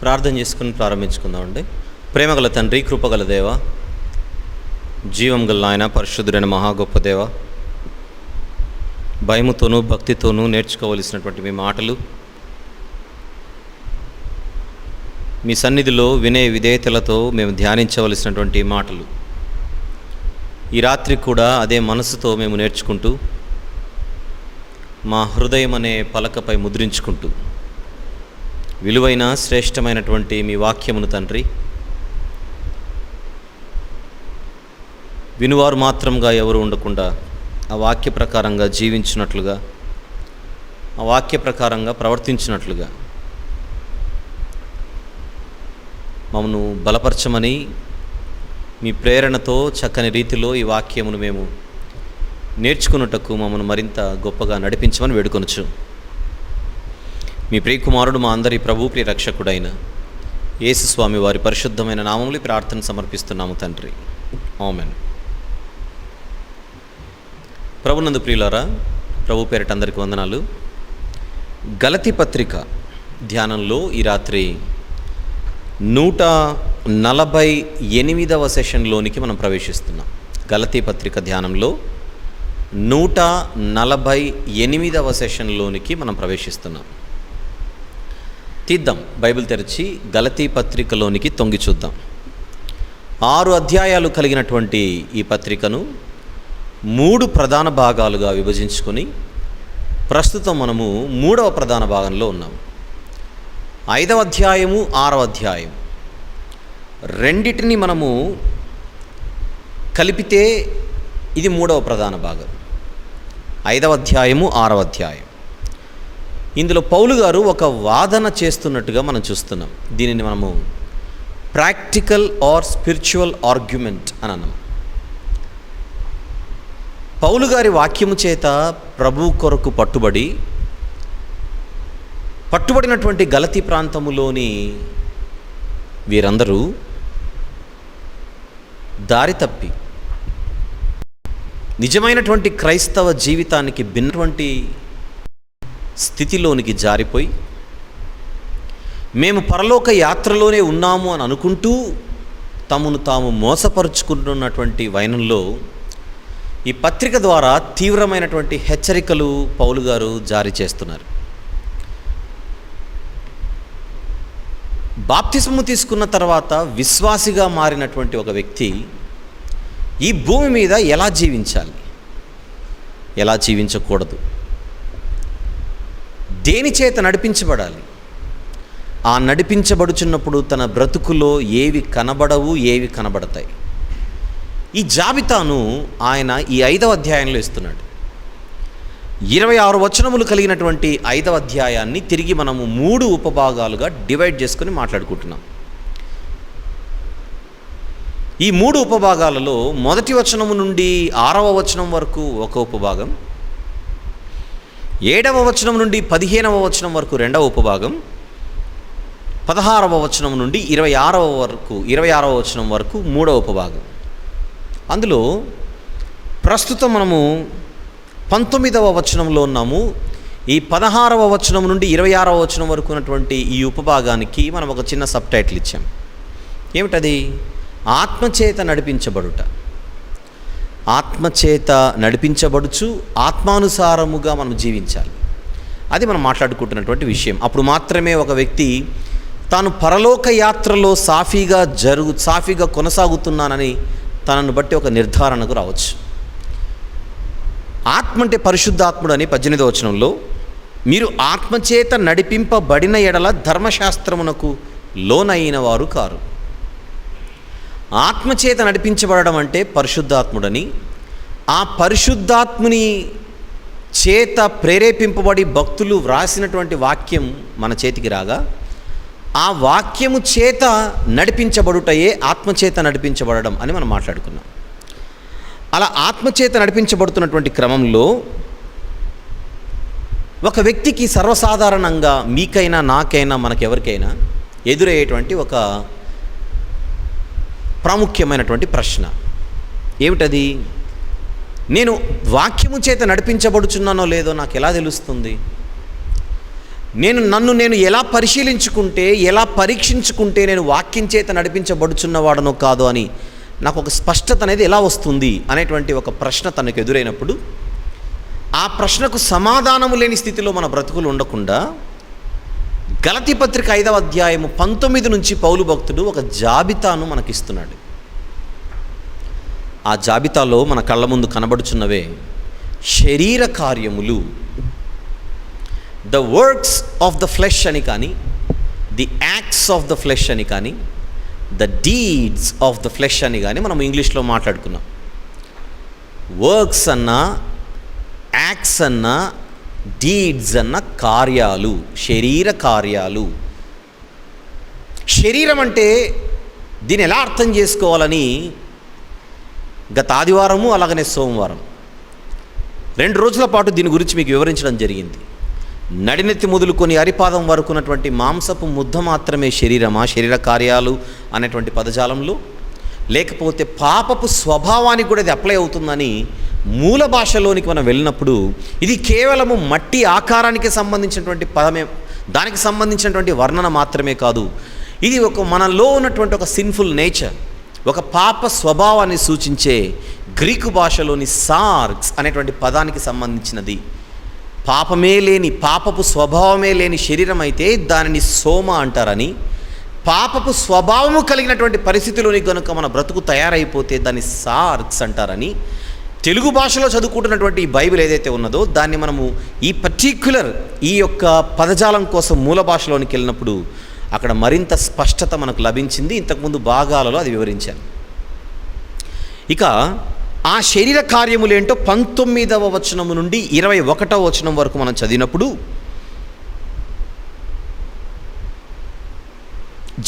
ప్రార్థన చేసుకుని ప్రారంభించుకుందామండి. ప్రేమగల తండ్రి, కృపగల దేవ, జీవం గల నాయన, పరిశుద్ధుడైన మహా గొప్ప దేవ, భయముతోనూ భక్తితోనూ నేర్చుకోవలసినటువంటి మీ మాటలు మీ సన్నిధిలో వినయ విధేయతలతో మేము ధ్యానించవలసినటువంటి మాటలు ఈ రాత్రి కూడా అదే మనసుతో మేము నేర్చుకుంటూ మా హృదయం అనే పలకపై ముద్రించుకుంటూ విలువైన శ్రేష్టమైనటువంటి మీ వాక్యమును తండ్రి వినువారు మాత్రంగా ఎవరు ఉండకుండా ఆ వాక్య ప్రకారంగా జీవించినట్లుగా, ఆ వాక్య ప్రకారంగా ప్రవర్తించినట్లుగా మమ్మను బలపరచమని మీ ప్రేరణతో చక్కని రీతిలో ఈ వాక్యమును మేము నేర్చుకున్నటకు మమ్మను మరింత గొప్పగా నడిపించమని వేడుకొనుచు మీ ప్రియకుమారుడు మా అందరి ప్రభు ప్రియ రక్షకుడైన యేసుస్వామి వారి పరిశుద్ధమైన నామములో ప్రార్థన సమర్పిస్తున్నాము తండ్రి, ఆమేన్. ప్రభునందు ప్రియులారా, ప్రభు పేరిట అందరికీ వందనాలు. గలతీ పత్రిక ధ్యానంలో ఈ రాత్రి 148వ సెషన్లోనికి మనం ప్రవేశిస్తున్నాం. గలతీ పత్రిక ధ్యానంలో 148వ సెషన్లోనికి మనం ప్రవేశిస్తున్నాం. తీద్దాం, బైబిల్ తెరిచి గలతీ పత్రికలోనికి తొంగి చూద్దాం. 6 అధ్యాయాలు కలిగినటువంటి ఈ పత్రికను 3 ప్రధాన భాగాలుగా విభజించుకొని ప్రస్తుతం మనము 3వ ప్రధాన భాగంలో ఉన్నాం. 5వ అధ్యాయము 6వ అధ్యాయం రెండిటిని మనము కలిపితే ఇది 3వ ప్రధాన భాగం. 5వ అధ్యాయము 6వ అధ్యాయం ఇందులో పౌలు గారు ఒక వాదన చేస్తున్నట్టుగా మనం చూస్తున్నాం. దీనిని మనము ప్రాక్టికల్ ఆర్ స్పిరిచువల్ ఆర్గ్యుమెంట్ అని అన్నాం. పౌలు గారి వాక్యము చేత ప్రభు కొరకు పట్టుబడినటువంటి గలతీ ప్రాంతములోని వీరందరూ దారి తప్పి నిజమైనటువంటి క్రైస్తవ జీవితానికి భిన్నటువంటి స్థితిలోనికి జారిపోయి మేము పరలోక యాత్రలోనే ఉన్నాము అని అనుకుంటూ తమను తాము మోసపరుచుకుంటున్నటువంటి వైనంలో ఈ పత్రిక ద్వారా తీవ్రమైనటువంటి హెచ్చరికలు పౌలు గారు జారీ చేస్తున్నారు. బాప్తిస్మము తీసుకున్న తర్వాత విశ్వాసిగా మారినటువంటి ఒక వ్యక్తి ఈ భూమి మీద ఎలా జీవించాలి, ఎలా జీవించకూడదు, దేని చేత నడిపించబడాలి, ఆ నడిపించబడుచున్నప్పుడు తన బ్రతుకులో ఏవి కనబడవు, ఏవి కనబడతాయి, ఈ జాబితాను ఆయన ఈ 5వ అధ్యాయంలో ఇస్తున్నాడు. 26 వచనములు కలిగినటువంటి 5వ అధ్యాయాన్ని తిరిగి మనము 3 ఉపభాగాలుగా డివైడ్ చేసుకొని మాట్లాడుకుంటున్నాం. ఈ 3 ఉపభాగాలలో మొదటి వచనము నుండి 6వ వచనం వరకు ఒక ఉపభాగం, 7వ వచనం నుండి 15వ వచనం వరకు రెండవ ఉపభాగం, 16వ వచనం నుండి 26వ వచనం వరకు మూడవ ఉపభాగం. అందులో ప్రస్తుతం మనము 19వ వచనంలో ఉన్నాము. ఈ 16వ వచనం నుండి 26వ వచనం వరకు ఉన్నటువంటి ఈ ఉపభాగానికి మనం ఒక చిన్న సబ్ టైటిల్ ఇచ్చాం. ఏమిటది? ఆత్మచేత నడిపించబడుట. ఆత్మచేత నడిపించబడుచు ఆత్మానుసారముగా మనం జీవించాలి. అది మనం మాట్లాడుకుంటున్నటువంటి విషయం. అప్పుడు మాత్రమే ఒక వ్యక్తి తాను పరలోక యాత్రలో సాఫీగా కొనసాగుతున్నానని తనను బట్టి ఒక నిర్ధారణకు రావచ్చు. ఆత్మ అంటే పరిశుద్ధాత్ముడు అని 18వ వచనంలో, మీరు ఆత్మచేత నడిపింపబడిన ఎడల ధర్మశాస్త్రమునకు లోనైన వారు కారు. ఆత్మచేత నడిపించబడడం అంటే పరిశుద్ధాత్ముడని, ఆ పరిశుద్ధాత్ముని చేత ప్రేరేపింపబడి భక్తులు వ్రాసినటువంటి వాక్యం మన చేతికి రాగా ఆ వాక్యము చేత నడిపించబడుటయే ఆత్మచేత నడిపించబడడం అని మనం మాట్లాడుకున్నాం. అలా ఆత్మచేత నడిపించబడుతున్నటువంటి క్రమంలో ఒక వ్యక్తికి సర్వసాధారణంగా మీకైనా నాకైనా మనకెవరికైనా ఎదురయ్యేటువంటి ఒక ప్రాముఖ్యమైనటువంటి ప్రశ్న ఏమిటది? నేను వాక్యము చేత నడిపించబడుచున్నానో లేదో నాకు ఎలా తెలుస్తుంది? నన్ను నేను ఎలా పరిశీలించుకుంటే, ఎలా పరీక్షించుకుంటే నేను వాక్యం చేత నడిపించబడుచున్నవాడనో కాదో అని నాకు ఒక స్పష్టత అనేది ఎలా వస్తుంది అనేటువంటి ఒక ప్రశ్న తనకు ఎదురైనప్పుడు, ఆ ప్రశ్నకు సమాధానము లేని స్థితిలో మన బ్రతుకులు ఉండకుండా గలతీ పత్రిక 5వ అధ్యాయము 19 నుంచి పౌలు భక్తుడు ఒక జాబితాను మనకిస్తున్నాడు. ఆ జాబితాలో మన కళ్ళ ముందు కనబడుచున్నవే శరీర కార్యములు, the works of the flesh అని కానీ, the acts of the flesh అని కానీ, the deeds of the flesh అని కానీ మనం ఇంగ్లీష్లో మాట్లాడుకున్నాం. వర్క్స్ అన్నా, యాక్ట్స్ అన్నా, డీడ్స్ అన్న కార్యాలు, శరీర కార్యాలు. శరీరం అంటే దీన్ని ఎలా అర్థం చేసుకోవాలని గత ఆదివారము అలాగనే సోమవారం 2 రోజుల పాటు దీని గురించి మీకు వివరించడం జరిగింది. నడినెత్తి మొదలుకొని అరిపాదం వరకు ఉన్నటువంటి మాంసపు ముద్ద మాత్రమే శరీరమా, శరీర కార్యాలు అనేటువంటి పదజాలంలో, లేకపోతే పాపపు స్వభావానికి కూడా ఇది అప్లై అవుతుందని మూల భాషలోనికి మనం వెళ్ళినప్పుడు ఇది కేవలము మట్టి ఆకారానికి సంబంధించినటువంటి పదమే, దానికి సంబంధించినటువంటి వర్ణన మాత్రమే కాదు, ఇది ఒక మనలో ఉన్నటువంటి ఒక సిన్ఫుల్ నేచర్, ఒక పాప స్వభావాన్ని సూచించే గ్రీకు భాషలోని సార్క్స్ అనేటువంటి పదానికి సంబంధించినది. పాపమే లేని, పాపపు స్వభావమే లేని శరీరం అయితే దానిని సోమ అంటారని, పాపపు స్వభావము కలిగినటువంటి పరిస్థితిలోని కనుక మన బ్రతుకు తయారైపోతే దాన్ని సార్క్స్ అంటారని తెలుగు భాషలో చదువుకుంటున్నటువంటి ఈ బైబిల్ ఏదైతే ఉన్నదో దాన్ని మనము ఈ పర్టిక్యులర్ ఈ యొక్క పదజాలం కోసం మూల భాషలోనికి వెళ్ళినప్పుడు అక్కడ మరింత స్పష్టత మనకు లభించింది. ఇంతకుముందు భాగాలలో అది వివరించాను. ఇక ఆ శరీర కార్యములేంటో 19వ వచనము నుండి 21వ వచనం వరకు మనం చదివినప్పుడు,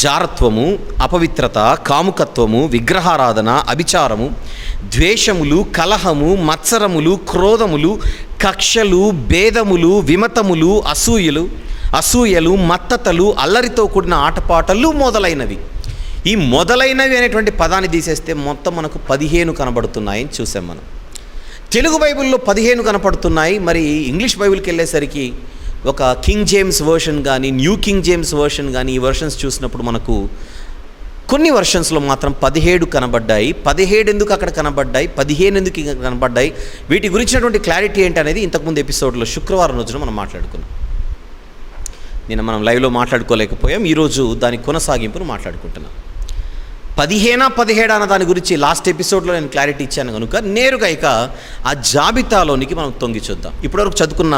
జారత్వము, అపవిత్రత, కాముకత్వము, విగ్రహారాధన, అభిచారము, ద్వేషములు, కలహము, మత్సరములు, క్రోధములు, కక్షలు, భేదములు, విమతములు, అసూయలు, మత్తతలు, అల్లరితో కూడిన ఆటపాటలు మొదలైనవి. ఈ మొదలైనవి అనేటువంటి పదాన్ని తీసేస్తే మొత్తం మనకు 15 కనబడుతున్నాయని చూసాం మనం. తెలుగు బైబిల్లో 15 కనపడుతున్నాయి. మరి ఇంగ్లీష్ బైబిల్కి వెళ్ళేసరికి ఒక కింగ్ జేమ్స్ వర్షన్ కానీ, న్యూ కింగ్ జేమ్స్ వర్షన్ కానీ, ఈ వర్షన్స్ చూసినప్పుడు మనకు కొన్ని వర్షన్స్లో మాత్రం 17 కనబడ్డాయి. 17 ఎందుకు అక్కడ కనబడ్డాయి, 15 ఎందుకు ఇంకా కనబడ్డాయి, వీటి గురించినటువంటి క్లారిటీ ఏంటి అనేది ఇంతకుముందు ఎపిసోడ్లో శుక్రవారం రోజున మనం మాట్లాడుకున్నాం. నిన్న మనం లైవ్లో మాట్లాడుకోలేకపోయాం, ఈరోజు దాని కొనసాగింపును మాట్లాడుకుంటున్నాం. 15 అన్న దాని గురించి లాస్ట్ ఎపిసోడ్లో నేను క్లారిటీ ఇచ్చాను కనుక నేరుగా ఇక ఆ జాబితాలోనికి మనం తొంగి చూద్దాం. ఇప్పటివరకు చదువుకున్న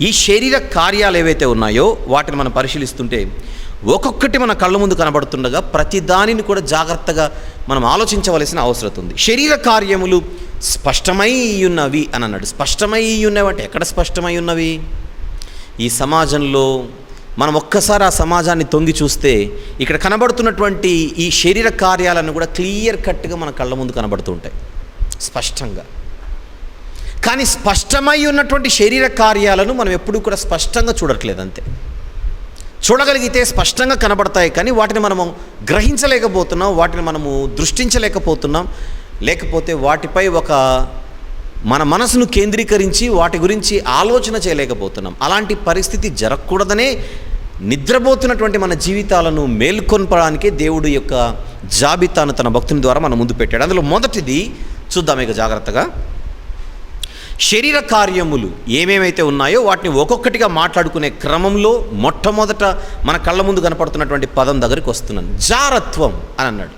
ఈ శరీర కార్యాలు ఏవైతే ఉన్నాయో వాటిని మనం పరిశీలిస్తుంటే ఒక్కొక్కటి మన కళ్ళ ముందు కనబడుతుండగా ప్రతి దానిని కూడా జాగ్రత్తగా మనం ఆలోచించవలసిన అవసరం ఉంది. శరీర కార్యములు స్పష్టమై ఉన్నవి అని అన్నాడు. స్పష్టమై ఉన్నవి అంటే ఎక్కడ స్పష్టమై ఉన్నవి? ఈ సమాజంలో మనం ఒక్కసారి ఆ సమాజాన్ని తొంగి చూస్తే ఇక్కడ కనబడుతున్నటువంటి ఈ శరీర కార్యాలను కూడా క్లియర్ కట్గా మన కళ్ళ ముందు కనబడుతూ ఉంటాయి స్పష్టంగా. కానీ స్పష్టమై ఉన్నటువంటి శరీర కార్యాలను మనం ఎప్పుడూ కూడా స్పష్టంగా చూడట్లేదు. అంతే, చూడగలిగితే స్పష్టంగా కనబడతాయి, కానీ వాటిని మనము గ్రహించలేకపోతున్నాం, వాటిని మనము దృష్టించలేకపోతున్నాం, లేకపోతే వాటిపై ఒక మన మనసును కేంద్రీకరించి వాటి గురించి ఆలోచన చేయలేకపోతున్నాం. అలాంటి పరిస్థితి జరగకూడదనే నిద్రపోతున్నటువంటి మన జీవితాలను మేల్కొల్పడానికే దేవుడు యొక్క జాబితాను తన భక్తుని ద్వారా మన ముందు పెట్టాడు. అందులో మొదటిది చూద్దాం ఇక జాగ్రత్తగా. శరీర కార్యములు ఏమేమైతే ఉన్నాయో వాటిని ఒక్కొక్కటిగా మాట్లాడుకునే క్రమంలో మొట్టమొదట మన కళ్ళ ముందు కనపడుతున్నటువంటి పదం దగ్గరికి వస్తున్నాను. జారత్వం అని అన్నాడు.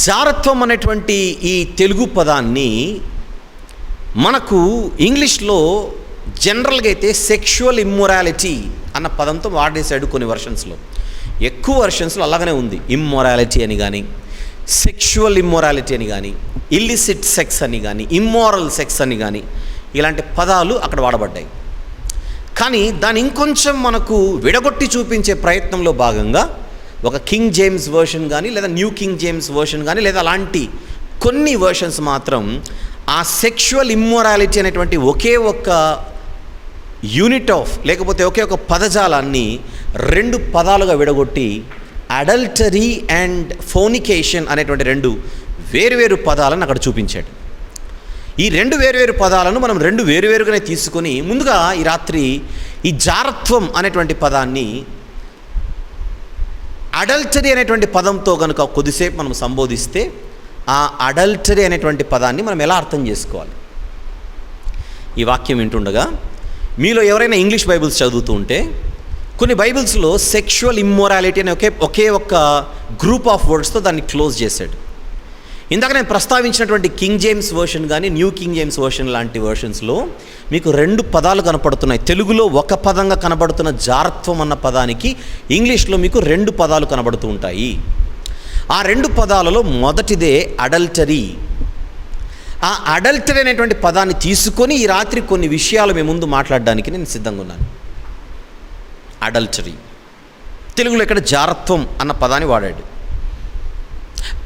జారత్వం అనేటువంటి ఈ తెలుగు పదాన్ని మనకు ఇంగ్లీష్లో జనరల్గా అయితే సెక్షువల్ ఇమ్మొరాలిటీ అన్న పదంతో వాడేశాడు కొన్ని వర్షన్స్లో. ఎక్కువ వర్షన్స్లో అలాగనే ఉంది. ఇమ్మొరాలిటీ అని కానీ, సెక్షువల్ ఇమ్మొరాలిటీ అని కానీ, ఇల్లిసిట్ సెక్స్ అని కానీ, ఇమ్మోరల్ సెక్స్ అని కానీ ఇలాంటి పదాలు అక్కడ వాడబడ్డాయి. కానీ దాన్ని ఇంకొంచెం మనకు విడగొట్టి చూపించే ప్రయత్నంలో భాగంగా ఒక కింగ్ జేమ్స్ వర్షన్ కానీ, లేదా న్యూ కింగ్ జేమ్స్ వర్షన్ కానీ, లేదా అలాంటి కొన్ని వర్షన్స్ మాత్రం ఆ సెక్షువల్ ఇమ్మొరాలిటీ అనేటువంటి ఒకే ఒక్క యూనిట్ ఆఫ్, లేకపోతే ఒకే ఒక పదజాలాన్ని 2 పదాలుగా విడగొట్టి అడల్టరీ అండ్ ఫోనికేషన్ అనేటువంటి 2 వేరువేరు పదాలను అక్కడ చూపించాడు. ఈ రెండు వేరువేరు పదాలను మనం రెండు వేరువేరుగానే తీసుకొని ముందుగా ఈ రాత్రి ఈ జారత్వం అనేటువంటి పదాన్ని అడల్టరీ అనేటువంటి పదంతో కనుక కొద్దిసేపు మనం సంబోధిస్తే ఆ అడల్టరీ అనేటువంటి పదాన్ని మనం ఎలా అర్థం చేసుకోవాలి? ఈ వాక్యం వింటుండగా మీలో ఎవరైనా ఇంగ్లీష్ బైబిల్స్ చదువుతూ ఉంటే కొన్ని బైబిల్స్లో సెక్షువల్ ఇమ్మొరాలిటీ అనే ఒకే ఒక్క గ్రూప్ ఆఫ్ వర్డ్స్తో దాన్ని క్లోజ్ చేశాడు. ఇందాక నేను ప్రస్తావించినటువంటి కింగ్ జేమ్స్ వర్షన్ కానీ న్యూ కింగ్ జేమ్స్ వర్షన్ లాంటి వర్షన్స్లో మీకు రెండు పదాలు కనపడుతున్నాయి. తెలుగులో ఒక పదంగా కనబడుతున్న జారత్వం అన్న పదానికి ఇంగ్లీష్లో మీకు రెండు పదాలు కనబడుతూ ఉంటాయి. ఆ రెండు పదాలలో మొదటిదే అడల్టరీ. ఆ అడల్టరీ అనేటువంటి పదాన్ని తీసుకొని ఈ రాత్రి కొన్ని విషయాలు మీ ముందు మాట్లాడడానికి నేను సిద్ధంగా ఉన్నాను. అడల్టరీ తెలుగులో ఇక్కడ జారత్వం అన్న పదాన్ని వాడాడు.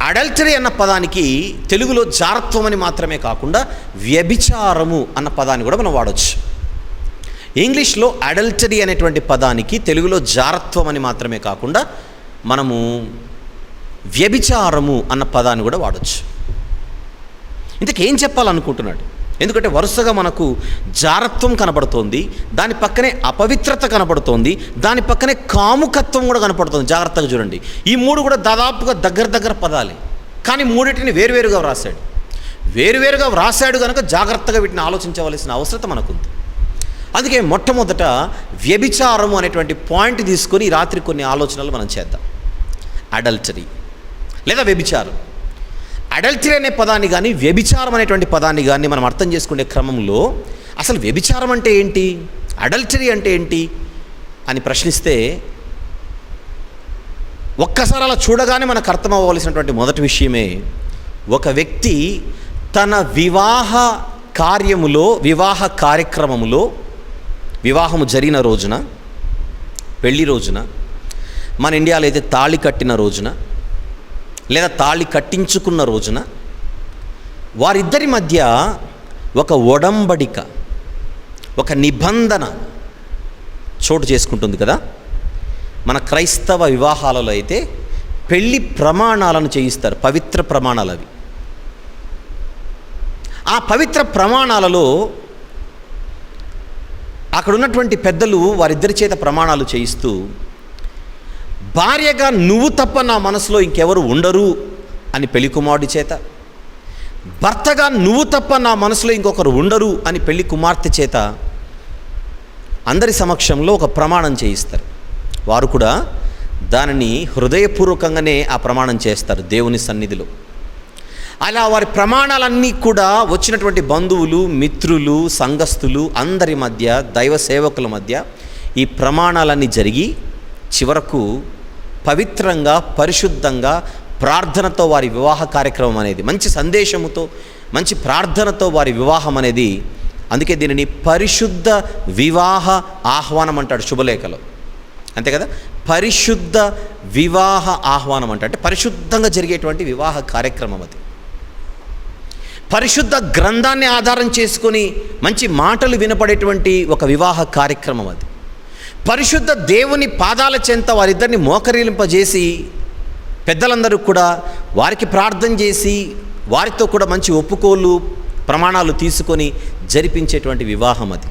అడల్టరీ అన్న పదానికి తెలుగులో జారత్వం అని మాత్రమే కాకుండా వ్యభిచారము అన్న పదాన్ని కూడా మనం వాడవచ్చు. ఇంగ్లీష్లో అడల్టరీ అనేటువంటి పదానికి తెలుగులో జారత్వం అని మాత్రమే కాకుండా మనము వ్యభిచారము అన్న పదాన్ని కూడా వాడవచ్చు. ఇంతకేం చెప్పాలనుకుంటున్నాడు? ఎందుకంటే వరుసగా మనకు జారత్వం కనబడుతోంది, దాని పక్కనే అపవిత్రత కనబడుతోంది, దాని పక్కనే కాముకత్వం కూడా కనపడుతుంది. జాగ్రత్తగా చూడండి, ఈ మూడు కూడా దాదాపుగా దగ్గర పదాలే, కానీ మూడింటిని వేరువేరుగా వ్రాసాడు. వేరువేరుగా వ్రాసాడు కనుక జాగ్రత్తగా వీటిని ఆలోచించవలసిన అవసరం మనకుంది. అందుకే మొట్టమొదట వ్యభిచారము అనేటువంటి పాయింట్ తీసుకొని ఈ రాత్రి కొన్ని ఆలోచనలు మనం చేద్దాం. అడల్టరీ లేదా వ్యభిచారం. అడల్టరీ అనే పదాన్ని కానీ వ్యభిచారం అనేటువంటి పదాన్ని కానీ మనం అర్థం చేసుకునే క్రమంలో అసలు వ్యభిచారం అంటే ఏంటి, అడల్టరీ అంటే ఏంటి అని ప్రశ్నిస్తే ఒక్కసారి అలా చూడగానే మనకు అర్థం అవ్వవలసినటువంటి మొదటి విషయమే, ఒక వ్యక్తి తన వివాహ కార్యములో, వివాహ కార్యక్రమములో, వివాహము జరిగిన రోజున, పెళ్లి రోజున, మన ఇండియాలో అయితే తాళి కట్టిన రోజున లేదా తాళి కట్టించుకున్న రోజున వారిద్దరి మధ్య ఒక ఒడంబడిక, ఒక నిబంధన చోటు చేసుకుంటుంది కదా. మన క్రైస్తవ వివాహాలలో అయితే పెళ్లి ప్రమాణాలను చేయిస్తారు, పవిత్ర ప్రమాణాలు అవి. ఆ పవిత్ర ప్రమాణాలలో అక్కడ ఉన్నటువంటి పెద్దలు వారిద్దరి చేత ప్రమాణాలు చేయిస్తూ, భార్యగా నువ్వు తప్ప నా మనసులో ఇంకెవరు ఉండరు అని పెళ్లి కుమారుడి చేత, భర్తగా నువ్వు తప్ప నా మనసులో ఇంకొకరు ఉండరు అని పెళ్లి కుమార్తె చేత అందరి సమక్షంలో ఒక ప్రమాణం చేయిస్తారు. వారు కూడా దానిని హృదయపూర్వకంగానే ఆ ప్రమాణం చేస్తారు దేవుని సన్నిధిలో. అలా వారి ప్రమాణాలన్నీ కూడా వచ్చినటువంటి బంధువులు, మిత్రులు, సంఘస్థులు అందరి మధ్య, దైవ సేవకుల మధ్య ఈ ప్రమాణాలన్నీ జరిగి చివరకు పవిత్రంగా, పరిశుద్ధంగా, ప్రార్థనతో వారి వివాహ కార్యక్రమం అనేది, మంచి సందేశముతో, మంచి ప్రార్థనతో వారి వివాహం అనేది, అందుకే దీనిని పరిశుద్ధ వివాహ ఆహ్వానం అంటాడు శుభలేఖలో, అంతే కదా. పరిశుద్ధ వివాహ ఆహ్వానం అంటే పరిశుద్ధంగా జరిగేటువంటి వివాహ కార్యక్రమం అది. పరిశుద్ధ గ్రంథాన్ని ఆధారం చేసుకొని మంచి మాటలు వినపడేటువంటి ఒక వివాహ కార్యక్రమం అది. పరిశుద్ధ దేవుని పాదాల చెంత వారిద్దరిని మోకరిలింపజేసి పెద్దలందరూ కూడా వారికి ప్రార్థన చేసి వారితో కూడా మంచి ఒప్పుకోలు, ప్రమాణాలు తీసుకొని జరిపించేటువంటి వివాహం అది.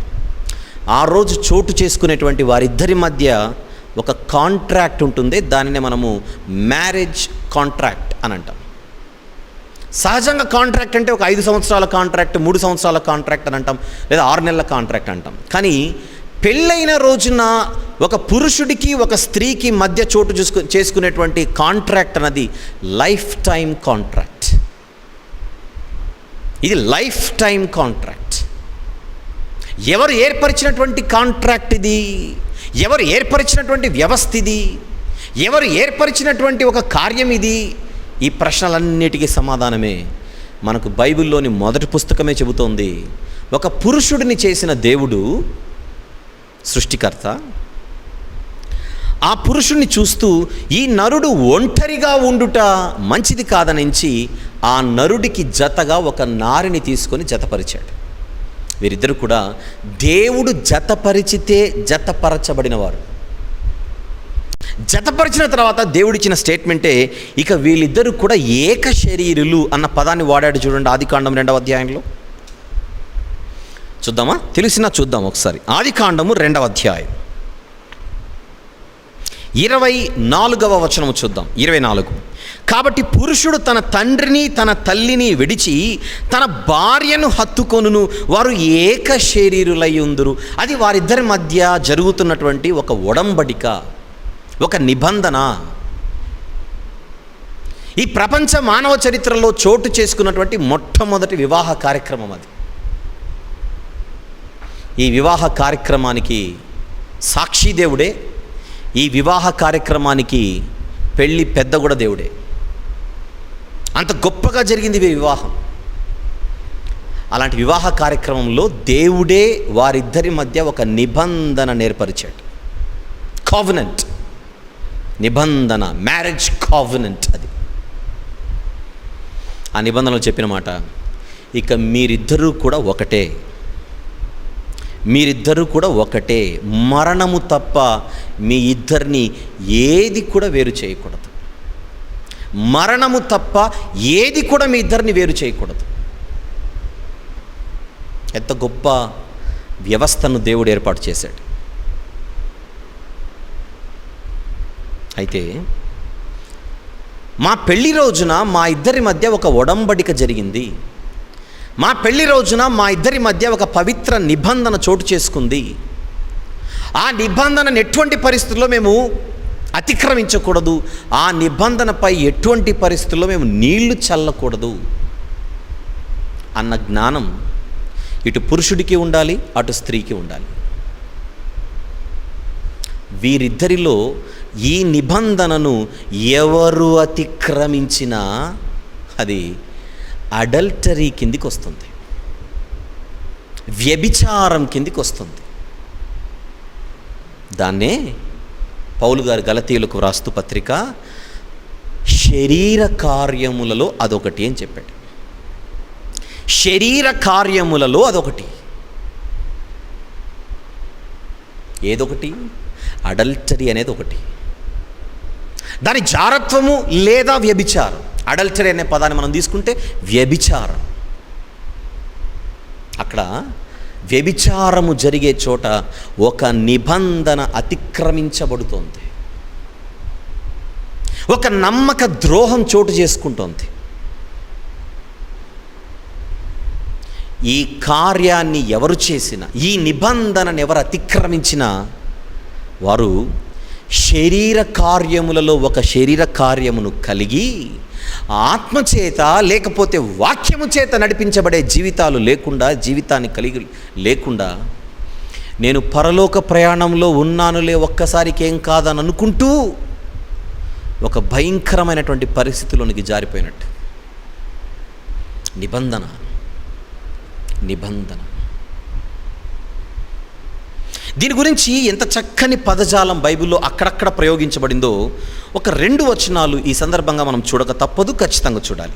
ఆ రోజు చోటు చేసుకునేటువంటి వారిద్దరి మధ్య ఒక కాంట్రాక్ట్ ఉంటుంది, దానిని మనము మ్యారేజ్ కాంట్రాక్ట్ అని అంటాం. సహజంగా కాంట్రాక్ట్ అంటే ఒక 5 సంవత్సరాల కాంట్రాక్ట్, 3 సంవత్సరాల కాంట్రాక్ట్ అని అంటాం, లేదా 6 నెలల కాంట్రాక్ట్ అంటాం. కానీ పెళ్ళైన రోజున ఒక పురుషుడికి ఒక స్త్రీకి మధ్య చోటు చేసుకునేటువంటి కాంట్రాక్ట్ అన్నది లైఫ్ టైం కాంట్రాక్ట్. ఇది లైఫ్ టైం కాంట్రాక్ట్. ఎవరు ఏర్పరిచినటువంటి కాంట్రాక్ట్ ఇది? ఎవరు ఏర్పరిచినటువంటి వ్యవస్థ ఇది? ఎవరు ఏర్పరిచినటువంటి ఒక కార్యం ఇది? ఈ ప్రశ్నలన్నిటికీ సమాధానమే మనకు బైబిల్లోని మొదటి పుస్తకమే చెబుతోంది. ఒక పురుషుడిని చేసిన దేవుడు, సృష్టికర్త, ఆ పురుషుణ్ణి చూస్తూ ఈ నరుడు ఒంటరిగా ఉండుట మంచిది కాదనించి ఆ నరుడికి జతగా ఒక నారిని తీసుకొని జతపరిచాడు. వీరిద్దరు కూడా దేవుడు జతపరిచితే జతపరచబడినవారు. జతపరిచిన తర్వాత దేవుడిచ్చిన స్టేట్మెంటే, ఇక వీళ్ళిద్దరూ కూడా ఏక శరీరులు అన్న పదాన్ని వాడాడు చూడండి, ఆదికాండం 2వ అధ్యాయంలో. చూద్దామా? తెలిసినా చూద్దాం ఒకసారి. ఆదికాండము 2వ అధ్యాయం 24వ వచనము చూద్దాం. 24. కాబట్టి పురుషుడు తన తండ్రిని తన తల్లిని విడిచి తన భార్యను హత్తుకొనును, వారు ఏక శరీరులై ఉందురు. అది వారిద్దరి మధ్య జరుగుతున్నటువంటి ఒక ఒడంబడిక, ఒక నిబంధన. ఈ ప్రపంచ మానవ చరిత్రలో చోటు చేసుకున్నటువంటి మొట్టమొదటి వివాహ కార్యక్రమం అది. ఈ వివాహ కార్యక్రమానికి సాక్షి దేవుడే. ఈ వివాహ కార్యక్రమానికి పెళ్ళి పెద్ద కూడా దేవుడే. అంత గొప్పగా జరిగింది ఈ వివాహం. అలాంటి వివాహ కార్యక్రమంలో దేవుడే వారిద్దరి మధ్య ఒక నిబంధన ఏర్పరిచాడు. కావెనెంట్, నిబంధన, మ్యారేజ్ కావెనెంట్. అది ఆ నిబంధనలు చెప్పిన మాట, ఇక మీరిద్దరూ కూడా ఒకటే, మీరిద్దరూ కూడా ఒకటే, మరణము తప్ప మీ ఇద్దరిని ఏది కూడా వేరు చేయకూడదు. మరణము తప్ప ఏది కూడా మీ ఇద్దరిని వేరు చేయకూడదు. ఎంత గొప్ప వ్యవస్థను దేవుడు ఏర్పాటు చేశాడు. అయితే మా పెళ్లి రోజున మా ఇద్దరి మధ్య ఒక ఒడంబడిక జరిగింది. మా పెళ్లి రోజున మా ఇద్దరి మధ్య ఒక పవిత్ర నిబంధన చోటు చేసుకుంది. ఆ నిబంధనను ఎటువంటి పరిస్థితుల్లో మేము అతిక్రమించకూడదు. ఆ నిబంధనపై ఎటువంటి పరిస్థితుల్లో మేము నీళ్లు చల్లకూడదు అన్న జ్ఞానం ఇటు పురుషుడికి ఉండాలి, అటు స్త్రీకి ఉండాలి. వీరిద్దరిలో ఈ నిబంధనను ఎవరు అతిక్రమించినా అది అడల్టరీ కిందికి వస్తుంది, వ్యభిచారం కిందికి వస్తుంది. దాన్నే పౌలు గారు గలతీయులకు వ్రాస్తూ పత్రిక శరీర కార్యములలో అదొకటి అని చెప్పాడు. శరీర కార్యములలో అదొకటి. ఏదొకటి? అడల్టరీ అనేది ఒకటి. దాని జారత్వము లేదా వ్యభిచారం. అడల్టరీ అనే పదాన్ని మనం తీసుకుంటే వ్యభిచారం. అక్కడ వ్యభిచారము జరిగే చోట ఒక నిబంధన అతిక్రమించబడుతోంది, ఒక నమ్మక ద్రోహం చోటు చేసుకుంటోంది. ఈ కార్యాన్ని ఎవరు చేసినా, ఈ నిబంధనను ఎవరు అతిక్రమించినా వారు శరీర కార్యములలో ఒక శరీర కార్యమును కలిగి ఆత్మచేత లేకపోతే వాక్యము చేత నడిపించబడే జీవితాలు లేకుండా, జీవితాన్ని కలిగి లేకుండా, నేను పరలోక ప్రయాణంలో ఉన్నానులే ఒక్కసారికి ఏం కాదని అనుకుంటూ ఒక భయంకరమైనటువంటి పరిస్థితిలోనికి జారిపోయినట్టు. నిబంధన, నిబంధన. దీని గురించి ఎంత చక్కని పదజాలం బైబిల్లో అక్కడక్కడ ప్రయోగించబడిందో ఒక 2 వచనాలు ఈ సందర్భంగా మనం చూడక తప్పదు, ఖచ్చితంగా చూడాలి.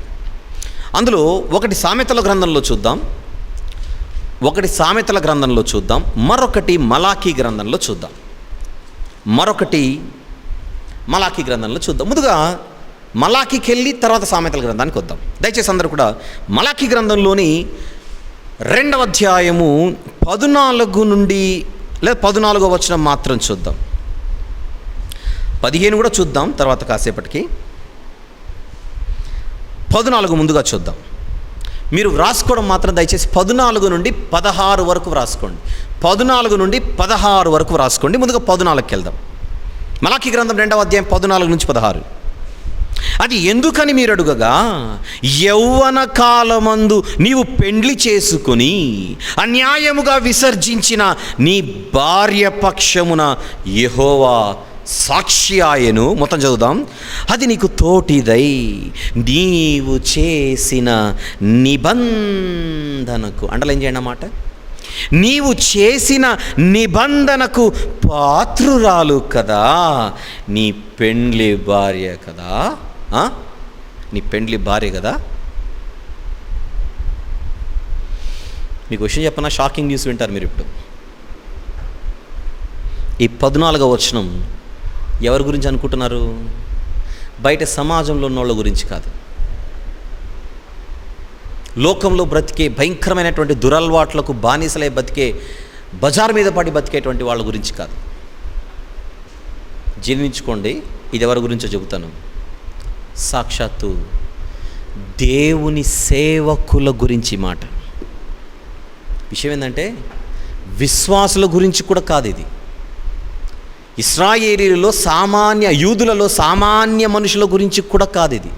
అందులో ఒకటి సామెతల గ్రంథంలో చూద్దాం, మరొకటి మలాకీ గ్రంథంలో చూద్దాం. ముందుగా మలాకీకి వెళ్ళి తర్వాత సామెతల గ్రంథానికి వద్దాం. దయచేసి అందరూ కూడా మలాకీ గ్రంథంలోని 2వ అధ్యాయము 14 నుండి లేదా 14వ వచనం మాత్రం చూద్దాం. 15 కూడా చూద్దాం తర్వాత కాసేపటికి. 14 ముందుగా చూద్దాం. మీరు వ్రాసుకోవడం మాత్రం దయచేసి 14 నుండి 16 వరకు వ్రాసుకోండి. 14 నుండి 16 వరకు వ్రాసుకోండి. ముందుగా 14కి వెళ్దాం. మలాకీ గ్రంథం 2వ అధ్యాయం 14 నుంచి 16. అది ఎందుకని మీరు అడుగగా, యౌవన కాలమందు నీవు పెండ్లి చేసుకుని అన్యాయముగా విసర్జించిన నీ భార్య పక్షమున యెహోవా సాక్షి ఆయను. మొత్తం చదువుదాం. అది నీకు తోటిదై నీవు చేసిన నిబంధనకు, అండర్లైన్ చేయండి అన్నమాట, నీవు చేసిన నిబంధనకు పాత్రురాలు కదా, నీ పెండ్లి భార్య కదా. నీ పెండ్లి భార్య కదా. మీకు విషయం చెప్పనా, షాకింగ్ న్యూస్ వింటారు మీరు ఇప్పుడు. ఈ 14వ వచనం ఎవరి గురించి అనుకుంటున్నారు? బయట సమాజంలో ఉన్నోళ్ళ గురించి కాదు, లోకంలో బ్రతికే భయంకరమైనటువంటి దురలవాట్లకు బానిసలై బతికే, బజార్ మీద పడి బతికేటువంటి వాళ్ళ గురించి కాదు. జీర్ణించుకోండి, ఇది ఎవరి గురించో చెబుతాను. సాక్షాత్తు దేవుని సేవకుల గురించి మాట. విషయం ఏంటంటే విశ్వాసుల గురించి కూడా కాదు ఇది. ఇశ్రాయేలీలలో సామాన్య యూదులలో సామాన్య మనుషుల గురించి కూడా కాదు ఇది.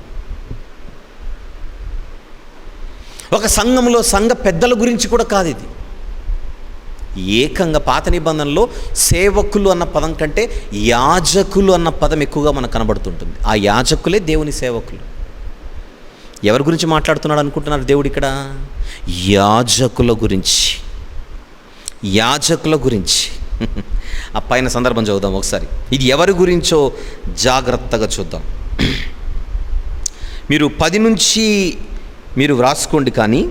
ఒక సంఘంలో సంఘ పెద్దల గురించి కూడా కాదు ఇది. ఏకంగా పాత నిబంధనలో సేవకులు అన్న పదం కంటే యాజకులు అన్న పదం ఎక్కువగా మనకు కనబడుతుంటుంది. ఆ యాజకులే దేవుని సేవకులు. ఎవరి గురించి మాట్లాడుతున్నాడు అనుకుంటున్నారు దేవుడు ఇక్కడ? యాజకుల గురించి. యాజకుల గురించి. ఆ పైన సందర్భం చదువుదాం ఒకసారి. ఇది ఎవరి గురించో జాగ్రత్తగా చూద్దాం. మీరు 10 నుంచి మీరు వ్రాసుకోండి. కానీ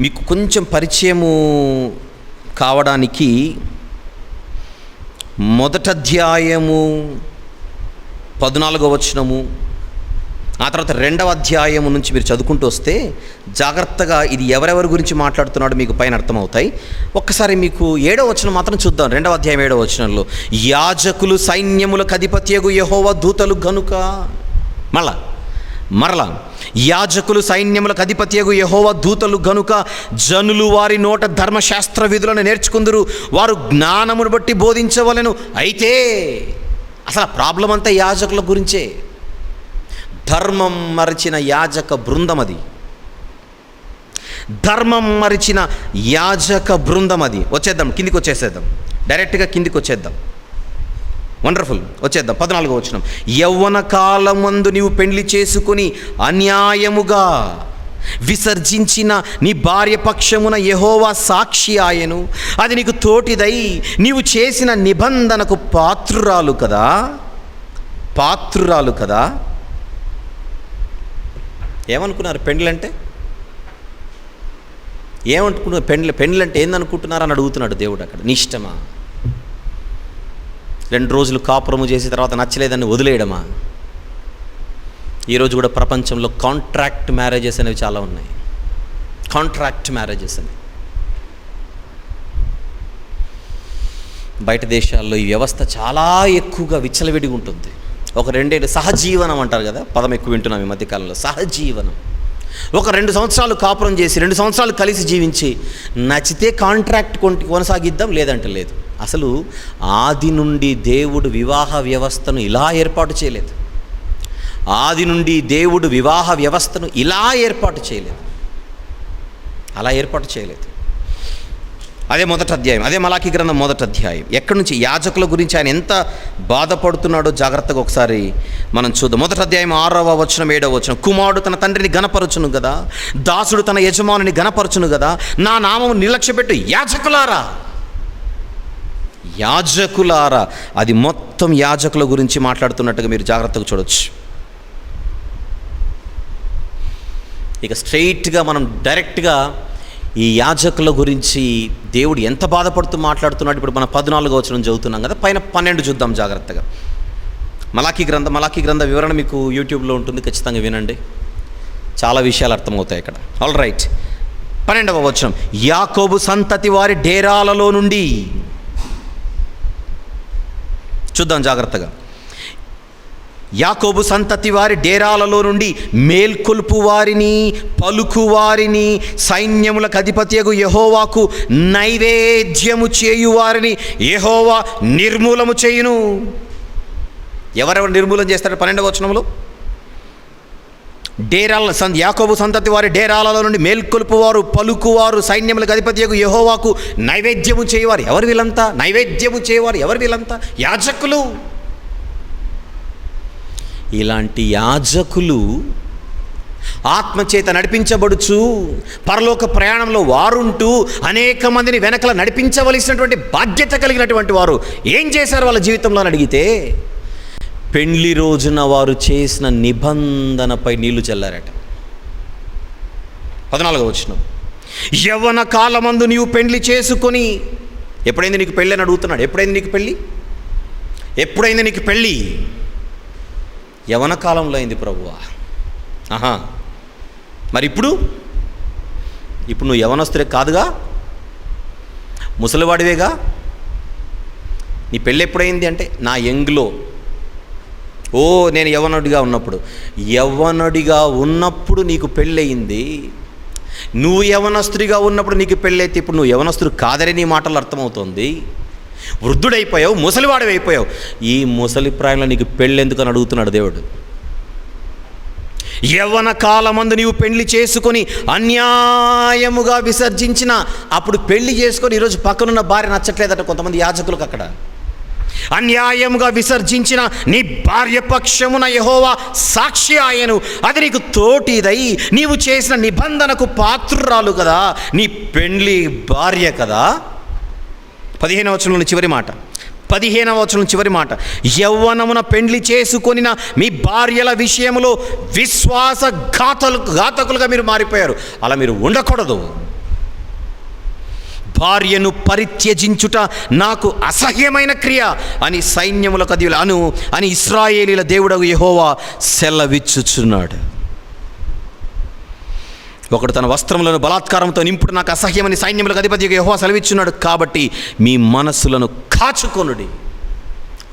మీకు కొంచెం పరిచయము కావడానికి మొదటి అధ్యాయము 14వ వచనము, ఆ తర్వాత 2వ అధ్యాయము నుంచి మీరు చదువుకుంటూ వస్తే జాగ్రత్తగా ఇది ఎవరెవరి గురించి మాట్లాడుతున్నాడో మీకు పైన అర్థమవుతాయి. ఒక్కసారి మీకు 7వ వచనం మాత్రం చూద్దాం. 2వ అధ్యాయం 7వ వచనంలో, యాజకులు సైన్యములకు అధిపత్యగు యెహోవా దూతలు గనుక. మరలా యాజకులు సైన్యములకు అధిపత్యగు యెహోవా దూతలు గనుక జనులు వారి నోట ధర్మశాస్త్ర విధులను నేర్చుకుందురు, వారు జ్ఞానమును బట్టి బోధించవలెను. అయితే అసలు ప్రాబ్లం అంతా యాజకుల గురించే. ధర్మం మరిచిన యాజక బృందం అది. ధర్మం మరిచిన యాజక బృందం అది. వచ్చేద్దాం, కిందికి వచ్చేసేద్దాం, డైరెక్ట్గా కిందికి వచ్చేద్దాం. వండర్ఫుల్. వచ్చేద్దాం 14వ వచనం. యవ్వన కాలమందు నీవు పెండ్లి చేసుకుని అన్యాయముగా విసర్జించిన నీ భార్య పక్షమున యెహోవా సాక్షి ఆయను, అది నీకు తోటిదై నీవు చేసిన నిబంధనకు పాత్రురాలు కదా. ఏమనుకున్నారు పెండ్లంటే? ఏమనుకున్నారు పెండ్లంటే ఏందనుకుంటున్నారు అని అడుగుతున్నాడు దేవుడు అక్కడ. నీ ఇష్టమా? 2 రోజులు కాపురము చేసి తర్వాత నచ్చలేదని వదిలేయడమా? ఈరోజు కూడా ప్రపంచంలో కాంట్రాక్ట్ మ్యారేజెస్ అనేవి చాలా ఉన్నాయి. కాంట్రాక్ట్ మ్యారేజెస్ అని బయట దేశాల్లో ఈ వ్యవస్థ చాలా ఎక్కువగా విచ్చలవిడిగా ఉంటుంది. ఒక 2 ఏళ్ళు సహజీవనం అంటారు కదా, పదం ఎక్కువ వింటున్నాం ఈ మధ్యకాలంలో. సహజీవనం. ఒక 2 సంవత్సరాలు కాపురం చేసి 2 సంవత్సరాలు కలిసి జీవించి నచ్చితే కాంట్రాక్ట్ కొనసాగిద్దాం, లేదంటే లేదు. అసలు ఆది నుండి దేవుడు వివాహ వ్యవస్థను ఇలా ఏర్పాటు చేయలేదు. ఆది నుండి దేవుడు వివాహ వ్యవస్థను ఇలా ఏర్పాటు చేయలేదు. అలా ఏర్పాటు చేయలేదు. అదే మొదటి అధ్యాయం, అదే మలాకీ గ్రంథం మొదటి అధ్యాయం. ఎక్కడి నుంచి యాజకుల గురించి ఆయన ఎంత బాధపడుతున్నాడో జాగ్రత్తగా ఒకసారి మనం చూద్దాం. మొదటి అధ్యాయం 6వ వచనం 7వ వచనం. కుమారుడు తన తండ్రిని గణపరచును కదా, దాసుడు తన యజమానుని గణపరచును కదా, నా నామము నిర్లక్ష్యపెట్టు యాజకులారా. యాజకులారా, అది మొత్తం యాజకుల గురించి మాట్లాడుతున్నట్టుగా మీరు జాగ్రత్తగా చూడవచ్చు. ఇక స్ట్రైట్గా మనం డైరెక్ట్గా ఈ యాజకుల గురించి దేవుడు ఎంత బాధపడుతూ మాట్లాడుతున్నాడు. ఇప్పుడు మనం 14వ వచనం చదువుతున్నాం కదా, పైన 12 చూద్దాం జాగ్రత్తగా. మలాకీ గ్రంథ వివరణ మీకు యూట్యూబ్లో ఉంటుంది, ఖచ్చితంగా వినండి. చాలా విషయాలు అర్థమవుతాయి ఇక్కడ. All right. 12వ వచనం. యాకోబు సంతతి వారి డేరాలలో నుండి. చూద్దాం జాగ్రత్తగా. యాకోబు సంతతి వారి డేరాలలో నుండి మేల్కొల్పు వారిని, పలుకు వారిని, సైన్యములకు అధిపత్యగు యెహోవాకు నైవేద్యము చేయు వారిని యెహోవా నిర్మూలము చేయును. ఎవరెవరు నిర్మూలన చేస్తాడు? 12వ వచనంలో యాకోబు సంతతి వారి డేరాలలో నుండి మేల్కొల్పువారు, పలుకువారు, సైన్యములకు అధిపత్యగు యెహోవాకు నైవేద్యము చేయవారు. ఎవరు వీళ్ళంతా? నైవేద్యము చేయవారు ఎవరు వీళ్ళంతా? యాజకులు. ఇలాంటి యాజకులు ఆత్మచేత నడిపించబడుచు పరలోక ప్రయాణంలో వారుంటూ అనేక మందిని వెనకల నడిపించవలసినటువంటి బాధ్యత కలిగినటువంటి వారు ఏం చేశారు వాళ్ళ జీవితంలో అని అడిగితే, పెండ్లి రోజున వారు చేసిన నిబంధనపై నీళ్లు చల్లారట. 14వ వచనం. యవ్వన కాలమందు నీవు పెండ్లి చేసుకొని. ఎప్పుడైంది నీకు పెళ్ళి అని అడుగుతున్నాడు. ఎప్పుడైంది నీకు పెళ్ళి? ఎప్పుడైంది నీకు పెళ్ళి? యవన కాలంలో అయింది ప్రభువా. ఆహా, మరి ఇప్పుడు నువ్వు యవనస్తుడే కాదుగా, ముసలివాడివేగా. నీ పెళ్ళి ఎప్పుడైంది అంటే నా యంగ్లో. నేను యవ్వనుడిగా ఉన్నప్పుడు నీకు పెళ్ళయింది. నువ్వు యవనస్తుడిగా ఉన్నప్పుడు నీకు పెళ్ళైతే ఇప్పుడు నువ్వు యవనస్తుడు కాదని నీ మాటలు అర్థమవుతుంది. వృద్ధుడైపోయావు, ముసలివాడు అయిపోయావు. ఈ ముసలి ప్రాయంలో నీకు పెళ్ళెందుకు అని అడుగుతున్నాడు దేవుడు. యవ్వన కాలమందు నీవు పెళ్లి చేసుకొని అన్యాయముగా విసర్జించిన, అప్పుడు పెళ్లి చేసుకొని ఈరోజు పక్కనున్న భార్య నచ్చట్లేదట కొంతమంది యాజకులకు. అక్కడ అన్యాయముగా విసర్జించిన నీ భార్య పక్షమున యెహోవా సాక్షి ఆయను, అది నీకు తోటిదై నీవు చేసిన నిబంధనకు పాత్రురాలు కదా, నీ పెండ్లి భార్య కదా. 15వ వచనంలో చివరి మాట, యవ్వనమున పెండ్లి చేసుకొనిన మీ భార్యల విషయములో విశ్వాసఘాతకులుగా మీరు మారిపోయారు. అలా మీరు ఉండకూడదు. భార్యను పరిత్యజించుట నాకు అసహ్యమైన క్రియ అని సైన్యములకు అధిపతి అని ఇశ్రాయేలీల దేవుడగు యెహోవా సెలవిచ్చుచున్నాడు. ఒకడు తన వస్త్రములను బలాత్కారంతో నింపుట నాకు అసహ్యమని సైన్యములకు అధిపతి యెహోవా సెలవిచ్చున్నాడు. కాబట్టి మీ మనస్సులను కాచుకొనుడి.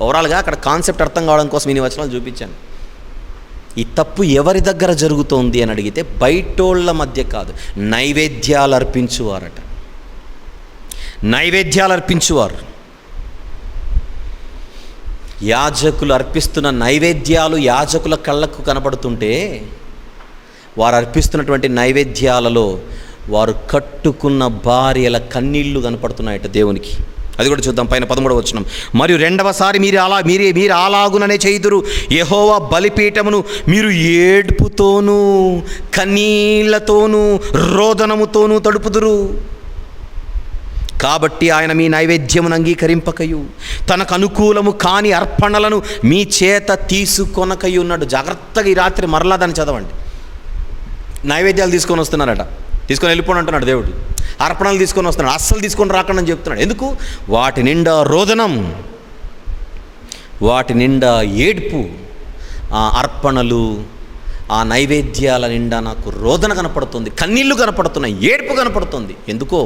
ఓవరాల్గా అక్కడ కాన్సెప్ట్ అర్థం కావడం కోసం ఈ వచనాలు చూపించాను. ఈ తప్పు ఎవరి దగ్గర జరుగుతోంది అని అడిగితే బయటోళ్ళ మధ్య కాదు, నైవేద్యాలు అర్పించువారట. యాజకులు అర్పిస్తున్న నైవేద్యాలు యాజకుల కళ్ళకు కనపడుతుంటే, వారు అర్పిస్తున్నటువంటి నైవేద్యాలలో వారు కట్టుకున్న భార్యల కన్నీళ్లు కనపడుతున్నాయట దేవునికి. అది కూడా చూద్దాం. పైన 13వ వచనం, మరియు రెండవసారి మీరు అలాగుననే చేయుదురు. యెహోవా బలిపీఠమును మీరు ఏడ్పుతోనూ కన్నీళ్లతోనూ రోదనముతోనూ తడుపుదురు. కాబట్టి ఆయన మీ నైవేద్యమును అంగీకరింపకయు తనకు అనుకూలము కాని అర్పణలను మీ చేత తీసుకొనకయు ఉన్నాడు. జాగ్రత్తగా ఈ రాత్రి మరలా దాన్ని చదవండి. నైవేద్యాలు తీసుకొని వస్తున్నారట, తీసుకొని వెళ్ళిపోండి అంటున్నాడు దేవుడు. అర్పణలు తీసుకొని వస్తున్నాడు, అస్సలు తీసుకొని రాకండి అని చెప్తున్నాడు. ఎందుకు? వాటి నిండా రోదనం, వాటి నిండా ఏడ్పు. ఆ అర్పణలు, ఆ నైవేద్యాల నిండా నాకు రోదన కనపడుతుంది, కన్నీళ్లు కనపడుతున్నాయి, ఏడ్పు కనపడుతుంది. ఎందుకో?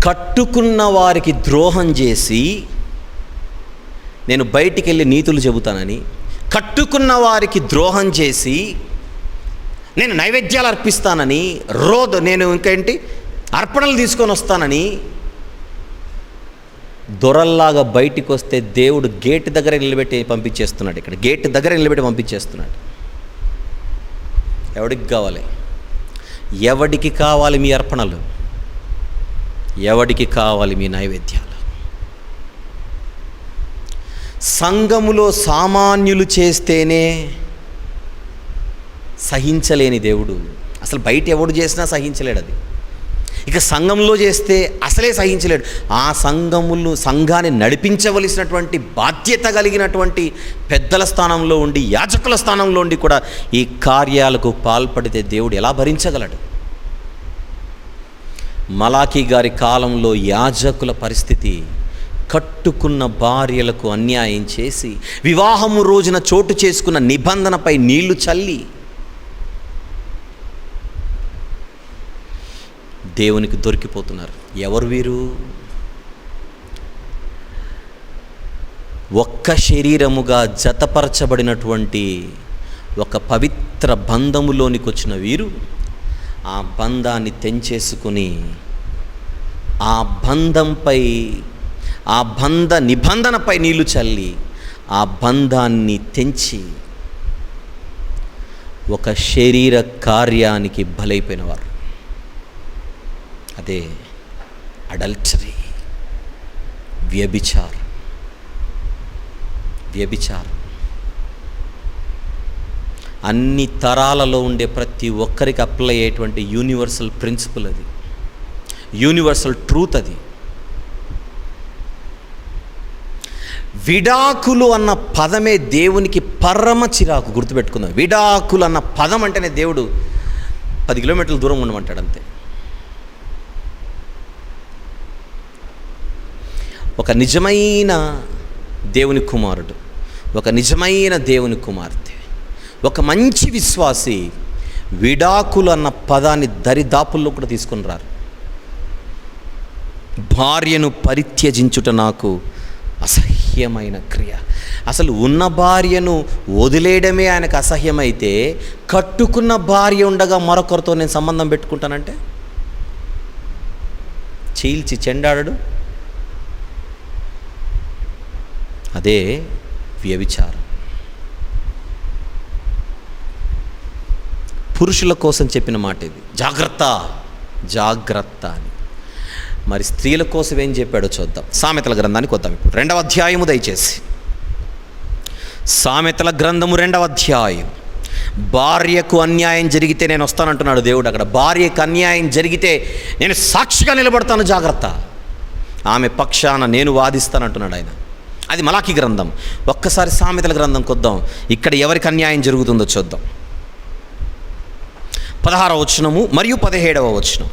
కట్టుకున్న వారికి ద్రోహం చేసి నేను బయటికి వెళ్ళి నీతులు చెబుతానని, కట్టుకున్న వారికి ద్రోహం చేసి నేను నైవేద్యాలు అర్పిస్తానని, నేను ఇంకేంటి అర్పణలు తీసుకొని వస్తానని దొరల్లాగా బయటికి వస్తే దేవుడు గేట్ దగ్గర నిలబెట్టి పంపించేస్తున్నాడు. ఇక్కడ గేట్ దగ్గర నిలబెట్టి పంపించేస్తున్నాడు. ఎవడికి కావాలి మీ అర్పణలు? ఎవడికి కావాలి మీ నైవేద్యాలు? సంఘములో సామాన్యులు చేస్తేనే సహించలేని దేవుడు అసలు బయట ఎవడు చేసినా సహించలేడు. అది ఇక సంఘంలో చేస్తే అసలే సహించలేడు. ఆ సంఘాన్ని నడిపించవలసినటువంటి బాధ్యత కలిగినటువంటి పెద్దల స్థానంలో ఉండి, యాజకుల స్థానంలో ఉండి కూడా ఈ కార్యాలకు పాల్పడితే దేవుడు ఎలా భరించగలడు? మలాకీ గారి కాలంలో యాజకుల పరిస్థితి, కట్టుకున్న భార్యలకు అన్యాయం చేసి వివాహము రోజున చోటు చేసుకున్న నిబంధనపై నీళ్లు చల్లి దేవునికి దొరికిపోతున్నారు. ఎవరు వీరు? ఒక్క శరీరముగా జతపరచబడినటువంటి ఒక పవిత్ర బంధములోనికి వచ్చిన వీరు ఆ బంధాన్ని తెంచేసుకుని ఆ బంధ నిబంధనపై నీళ్లు చల్లి ఆ బంధాన్ని తెంచి ఒక శరీర కార్యానికి బలైపోయినవారు. అదే అడల్టరీ, వ్యభిచారం. అన్ని తరాలలో ఉండే ప్రతి ఒక్కరికి అప్లై అయ్యేటువంటి యూనివర్సల్ ప్రిన్సిపల్ అది, యూనివర్సల్ ట్రూత్ అది. విడాకులు అన్న పదమే దేవునికి పరమ చిరాకు. గుర్తుపెట్టుకుందాం, విడాకులు అన్న పదం అంటేనే దేవుడు 10 కిలోమీటర్ల దూరం ఉండమంటాడు అంతే. ఒక నిజమైన దేవుని కుమారుడు, ఒక నిజమైన దేవుని కుమార్తె, ఒక మంచి విశ్వాసి విడాకులు అన్న పదాన్ని దరిదాపుల్లో కూడా తీసుకుని రారు. భార్యను పరిత్యజించుట నాకు అసహ్యమైన క్రియ. అసలు ఉన్న భార్యను వదిలేయడమే ఆయనకు అసహ్యమైతే కట్టుకున్న భార్య ఉండగా మరొకరితో నేను సంబంధం పెట్టుకుంటానంటే చీల్చి చెండాడడు. అదే వ్యభిచారం. పురుషుల కోసం చెప్పిన మాట ఇది, జాగ్రత్త జాగ్రత్త అని. మరి స్త్రీల కోసం ఏం చెప్పాడో చూద్దాం. సామెతల గ్రంథానికి వద్దాం. ఇప్పుడు 2వ అధ్యాయము, దయచేసి సామెతల గ్రంథము 2వ అధ్యాయం. భార్యకు అన్యాయం జరిగితే నేను వస్తానంటున్నాడు దేవుడు. అక్కడ భార్యకు అన్యాయం జరిగితే నేను సాక్షిగా నిలబడతాను, జాగ్రత్త, ఆమె పక్షాన నేను వాదిస్తానంటున్నాడు ఆయన. అది మలాకి గ్రంథం. ఒక్కసారి సామెతల గ్రంథంకి వద్దాం. ఇక్కడ ఎవరికి అన్యాయం జరుగుతుందో చూద్దాం. 16వ వచనము మరియు 17వ వచనం.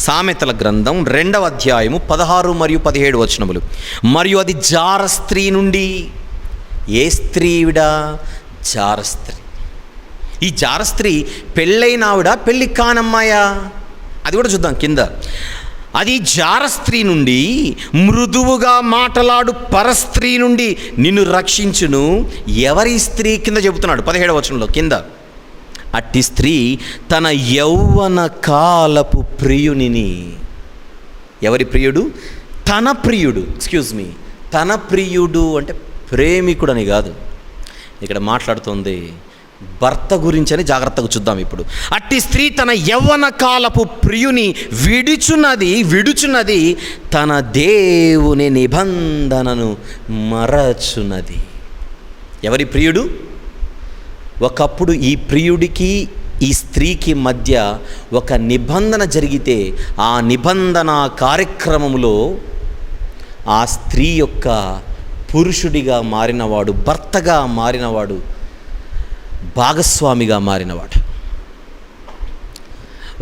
సామెతల గ్రంథం 2వ అధ్యాయము 16 మరియు 17 వచనములు. మరియు అది జార స్త్రీ నుండి. ఏ స్త్రీవిడా? జార స్త్రీ. ఈ జార స్త్రీ పెళ్ళైన ఆవిడ, పెళ్ళి కానమ్మాయా? అది కూడా చూద్దాం కింద. అది జార స్త్రీ నుండి, మృదువుగా మాటలాడు పరస్త్రీ నుండి నిన్ను రక్షించును. ఎవరి స్త్రీ? కింద చెబుతున్నాడు 17వ వచనంలో కింద. అట్టి స్త్రీ తన యౌవన కాలపు ప్రియునిని. ఎవరి ప్రియుడు? తన ప్రియుడు. తన ప్రియుడు అంటే ప్రేమికుడు అని కాదు, ఇక్కడ మాట్లాడుతుంది భర్త గురించి అని. జాగ్రత్తగా చూద్దాం ఇప్పుడు. అట్టి స్త్రీ తన యవ్వన కాలపు ప్రియుని విడుచున్నది తన దేవుని నిబంధనను మరచున్నది. ఎవరి ప్రియుడు? ఒకప్పుడు ఈ ప్రియుడికి ఈ స్త్రీకి మధ్య ఒక నిబంధన జరిగితే ఆ నిబంధన కార్యక్రమంలో ఆ స్త్రీ యొక్క పురుషుడిగా మారినవాడు, భర్తగా మారినవాడు, భాగస్వామిగా మారినవాడు.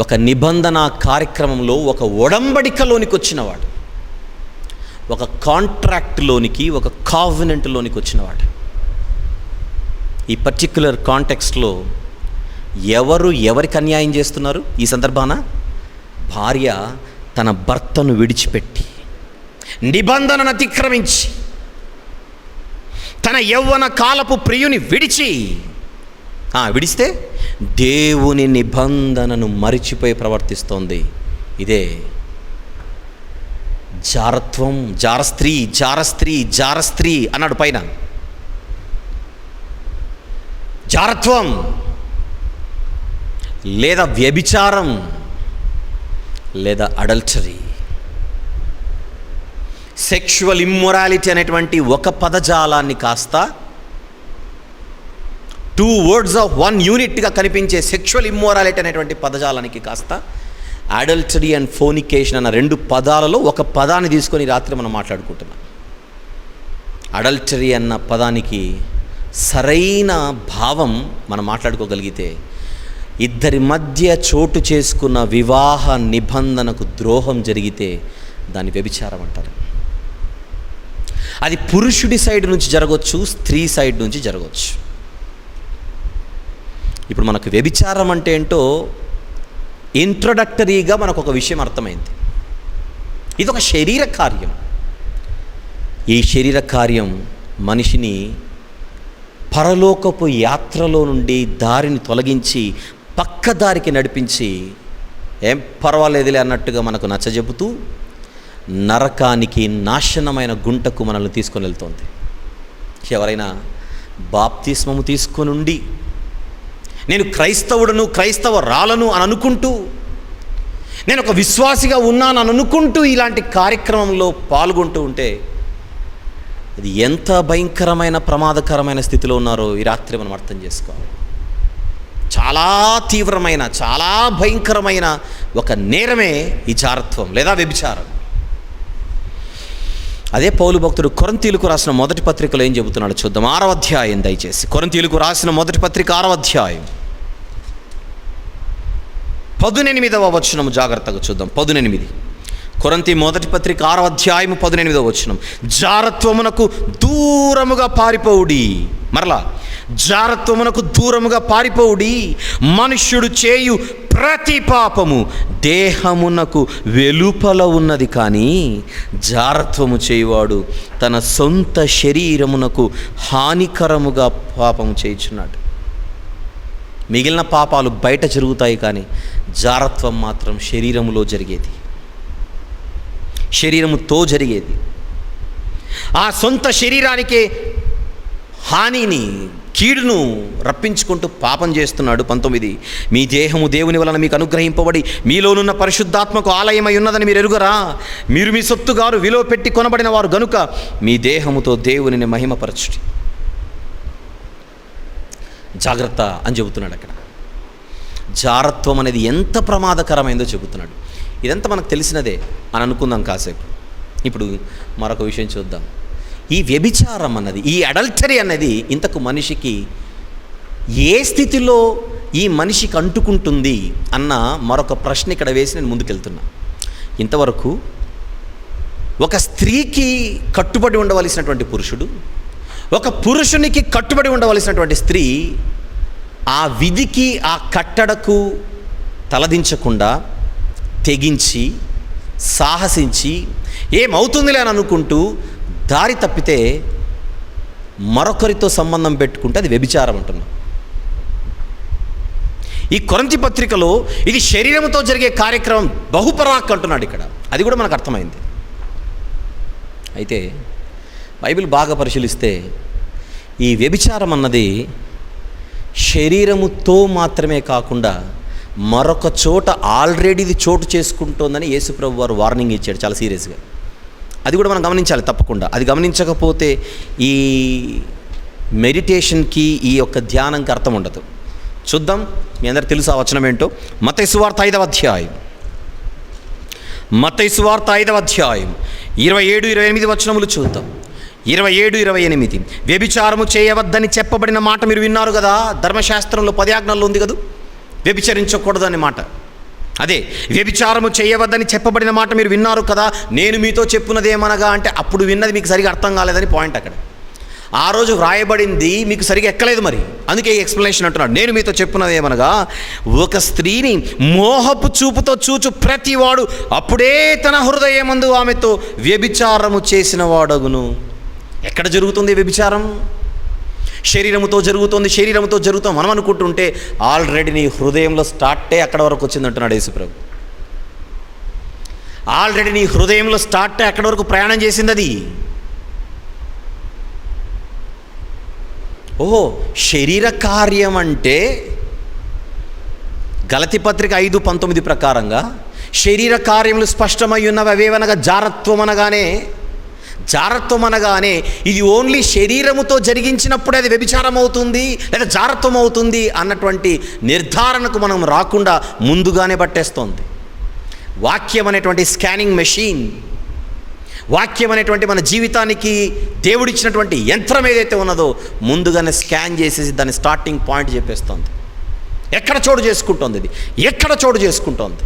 ఒక నిబంధన కార్యక్రమంలో ఒక ఒడంబడికలోనికి వచ్చినవాడు, ఒక కాంట్రాక్ట్లోనికి, ఒక కావెనెంట్లోనికి వచ్చినవాడు. ఈ పర్టిక్యులర్ కాంటెక్స్ట్లో ఎవరికి అన్యాయం చేస్తున్నారు ఈ సందర్భాన? భార్య తన భర్తను విడిచిపెట్టి, నిబంధనను అతిక్రమించి, తన యవ్వన కాలపు ప్రియుని విడిస్తే దేవుని నిబంధనను మరిచిపోయి ప్రవర్తిస్తోంది. ఇదే జారత్వం. జారస్త్రీ అన్నాడు పైన. జారత్వం లేదా వ్యభిచారం లేదా అడల్టరీ, సెక్షువల్ ఇమ్మొరాలిటీ అనేటువంటి ఒక పదజాలాన్ని కాస్త 2 words of 1 unitగా కనిపించే సెక్షువల్ ఇమ్మొరాలిటీ అనేటువంటి పదజాలానికి కాస్త అడల్టరీ అండ్ ఫోనికేషన్ అన్న 2 పదాలలో ఒక పదాన్ని తీసుకొని రాత్రి మనం మాట్లాడుకుంటున్నాం. అడల్టరీ అన్న పదానికి సరైన భావం మనం మాట్లాడుకోగలిగితే, ఇద్దరి మధ్య చోటు చేసుకున్న వివాహ నిబంధనకు ద్రోహం జరిగితే దాన్ని వ్యభిచారం అంటారు. అది పురుషుడి సైడ్ నుంచి జరగవచ్చు, స్త్రీ సైడ్ నుంచి జరగవచ్చు. ఇప్పుడు మనకు వ్యభిచారం అంటే ఏంటో ఇంట్రొడక్టరీగా మనకు ఒక విషయం అర్థమైంది. ఇది ఒక శరీర కార్యం. ఈ శరీర కార్యం మనిషిని పరలోకపు యాత్రలో నుండి దారిని తొలగించి పక్కదారికి నడిపించి, ఏం పర్వాలేదులే అన్నట్టుగా మనకు నచ్చజెబుతూ నరకానికి, నాశనమైన గుంటకు మనల్ని తీసుకొని వెళ్తోంది. ఎవరైనా బాప్తిస్మము తీసుకొని ఉండి నేను క్రైస్తవుడను, క్రైస్తవరాలను అని అనుకుంటూ, నేను ఒక విశ్వాసిగా ఉన్నాను అని అనుకుంటూ ఇలాంటి కార్యక్రమంలో పాల్గొంటూ ఉంటే అది ఎంత భయంకరమైన, ప్రమాదకరమైన స్థితిలో ఉన్నారో ఈ రాత్రి మనం అర్థం చేసుకోవాలి. చాలా తీవ్రమైన, చాలా భయంకరమైన ఒక నేరమే ఈ జారత్వం లేదా వ్యభిచారం. అదే పౌలు భక్తుడు కొరింథీయులకు రాసిన మొదటి పత్రికలో ఏం చెబుతున్నాడు చూద్దాం. 6వ అధ్యాయం దయచేసి. కొరింథీయులకు రాసిన మొదటి పత్రిక 6వ అధ్యాయం 18వ వచనము జాగ్రత్తగా చూద్దాం. 18. కొరింథీ మొదటి పత్రిక 6వ అధ్యాయము 18వ వచనం, జారత్వమునకు దూరముగా పారిపోవుడి. మరలా, జారత్వమునకు దూరముగా పారిపోవుడి. మనుష్యుడు చేయు ప్రతి పాపము దేహమునకు వెలుపల ఉన్నది, కానీ జారత్వము చేయువాడు తన సొంత శరీరమునకు హానికరముగా పాపము చేయుచున్నాడు. మిగిలిన పాపాలు బయట జరుగుతాయి, కానీ జారత్వం మాత్రం శరీరములో జరిగేది, శరీరముతో జరిగేది. ఆ సొంత శరీరానికే హానిని, కీడును రప్పించుకుంటూ పాపం చేస్తున్నాడు. 19, మీ దేహము దేవుని వలన మీకు అనుగ్రహింపబడి మీలోనున్న పరిశుద్ధాత్మకు ఆలయమై ఉన్నదని మీరు ఎరుగరా? మీరు మీ సొత్తుగారు, విలువ పెట్టి కొనబడిన వారు గనుక మీ దేహముతో దేవునిని మహిమపరచుడి. జాగ్రత్త అని చెబుతున్నాడు అక్కడ. జారత్వం అనేది ఎంత ప్రమాదకరమైందో చెబుతున్నాడు. ఇదంతా మనకు తెలిసినదే అని అనుకుందాం కాసేపు. ఇప్పుడు మరొక విషయం చూద్దాం. ఈ వ్యభిచారం అన్నది, ఈ అడల్టరీ అన్నది ఇంతకు మనిషికి ఏ స్థితిలో ఈ మనిషికి అంటుకుంటుంది అన్న మరొక ప్రశ్న ఇక్కడ వేసి నేను ముందుకెళ్తున్నా. ఇంతవరకు ఒక స్త్రీకి కట్టుబడి ఉండవలసినటువంటి పురుషుడు, ఒక పురుషునికి కట్టుబడి ఉండవలసినటువంటి స్త్రీ ఆ విధికి, ఆ కట్టడకు తలదించకుండా తెగించి, సాహసించి, ఏమవుతుందిలే అని అనుకుంటూ దారి తప్పితే మరొకరితో సంబంధం పెట్టుకుంటే అది వ్యభిచారం అంటున్నాం. ఈ కొరింథీ పత్రికలో ఇది శరీరంతో జరిగే కార్యక్రమం, బహుపరాక్ అంటున్నాడు ఇక్కడ. అది కూడా మనకు అర్థమైంది. అయితే బైబిల్ బాగా పరిశీలిస్తే ఈ వ్యభిచారం అన్నది శరీరముతో మాత్రమే కాకుండా మరొక చోట ఆల్రెడీ ఇది చోటు చేసుకుంటోందని యేసుప్రభు వారు వార్నింగ్ ఇచ్చాడు చాలా సీరియస్గా. అది కూడా మనం గమనించాలి తప్పకుండా. అది గమనించకపోతే ఈ మెడిటేషన్కి, ఈ యొక్క ధ్యానంకి అర్థం ఉండదు. చూద్దాం, మీ అందరికి తెలుసు ఆ వచనం ఏంటో. మత్తయి సువార్త 5వ అధ్యాయం, మత్తయి సువార్త 5వ అధ్యాయం 27-28 వచనములు చూద్దాం. 27-28, వ్యభిచారము చేయవద్దని చెప్పబడిన మాట మీరు విన్నారు కదా. ధర్మశాస్త్రంలో 10 ఆజ్ఞల్లో ఉంది కదా, వ్యభిచరించకూడదు అనే మాట. అదే వ్యభిచారము చేయవద్దని చెప్పబడిన మాట మీరు విన్నారు కదా. నేను మీతో చెప్పున్నదేమనగా అంటే, అప్పుడు విన్నది మీకు సరిగా అర్థం కాలేదని పాయింట్ అక్కడ. ఆ రోజు వ్రాయబడింది మీకు సరిగా ఎక్కలేదు, మరి అందుకే ఈ ఎక్స్ప్లెనేషన్ అంటున్నాడు. నేను మీతో చెప్పున్నదేమనగా, ఒక స్త్రీని మోహపు చూపుతో చూచు ప్రతివాడు అప్పుడే తన హృదయమందు ఆమెతో వ్యభిచారము చేసిన వాడగును. ఎక్కడ జరుగుతుంది వ్యభిచారం? శరీరముతో జరుగుతుంది. శరీరముతో జరుగుతాం మనం అనుకుంటుంటే ఆల్రెడీ నీ హృదయంలో స్టార్టే అక్కడ వరకు వచ్చిందంటున్నాడు యేసుప్రభు. ఆల్రెడీ నీ హృదయంలో స్టార్టే అక్కడ వరకు ప్రయాణం చేసింది అది. ఓహో, శరీర కార్యం అంటే గలతీ పత్రిక 5:19 ప్రకారంగా శరీర కార్యములు స్పష్టమై ఉన్నవి అవేవనగా జారత్వం అనగానే ఇది ఓన్లీ శరీరముతో జరిగించినప్పుడే అది వ్యభిచారం అవుతుంది లేదా జారత్వం అవుతుంది అన్నటువంటి నిర్ధారణకు మనం రాకుండా ముందుగానే పట్టేస్తోంది. వాక్యం అనేటువంటి స్కానింగ్ మెషిన్, వాక్యం అనేటువంటి మన జీవితానికి దేవుడిచ్చినటువంటి యంత్రం ఏదైతే ఉన్నదో ముందుగానే స్కాన్ చేసేసి దాని స్టార్టింగ్ పాయింట్ చెప్పేస్తోంది. ఎక్కడ చోటు చేసుకుంటోంది ఇది, ఎక్కడ చోటు చేసుకుంటోంది.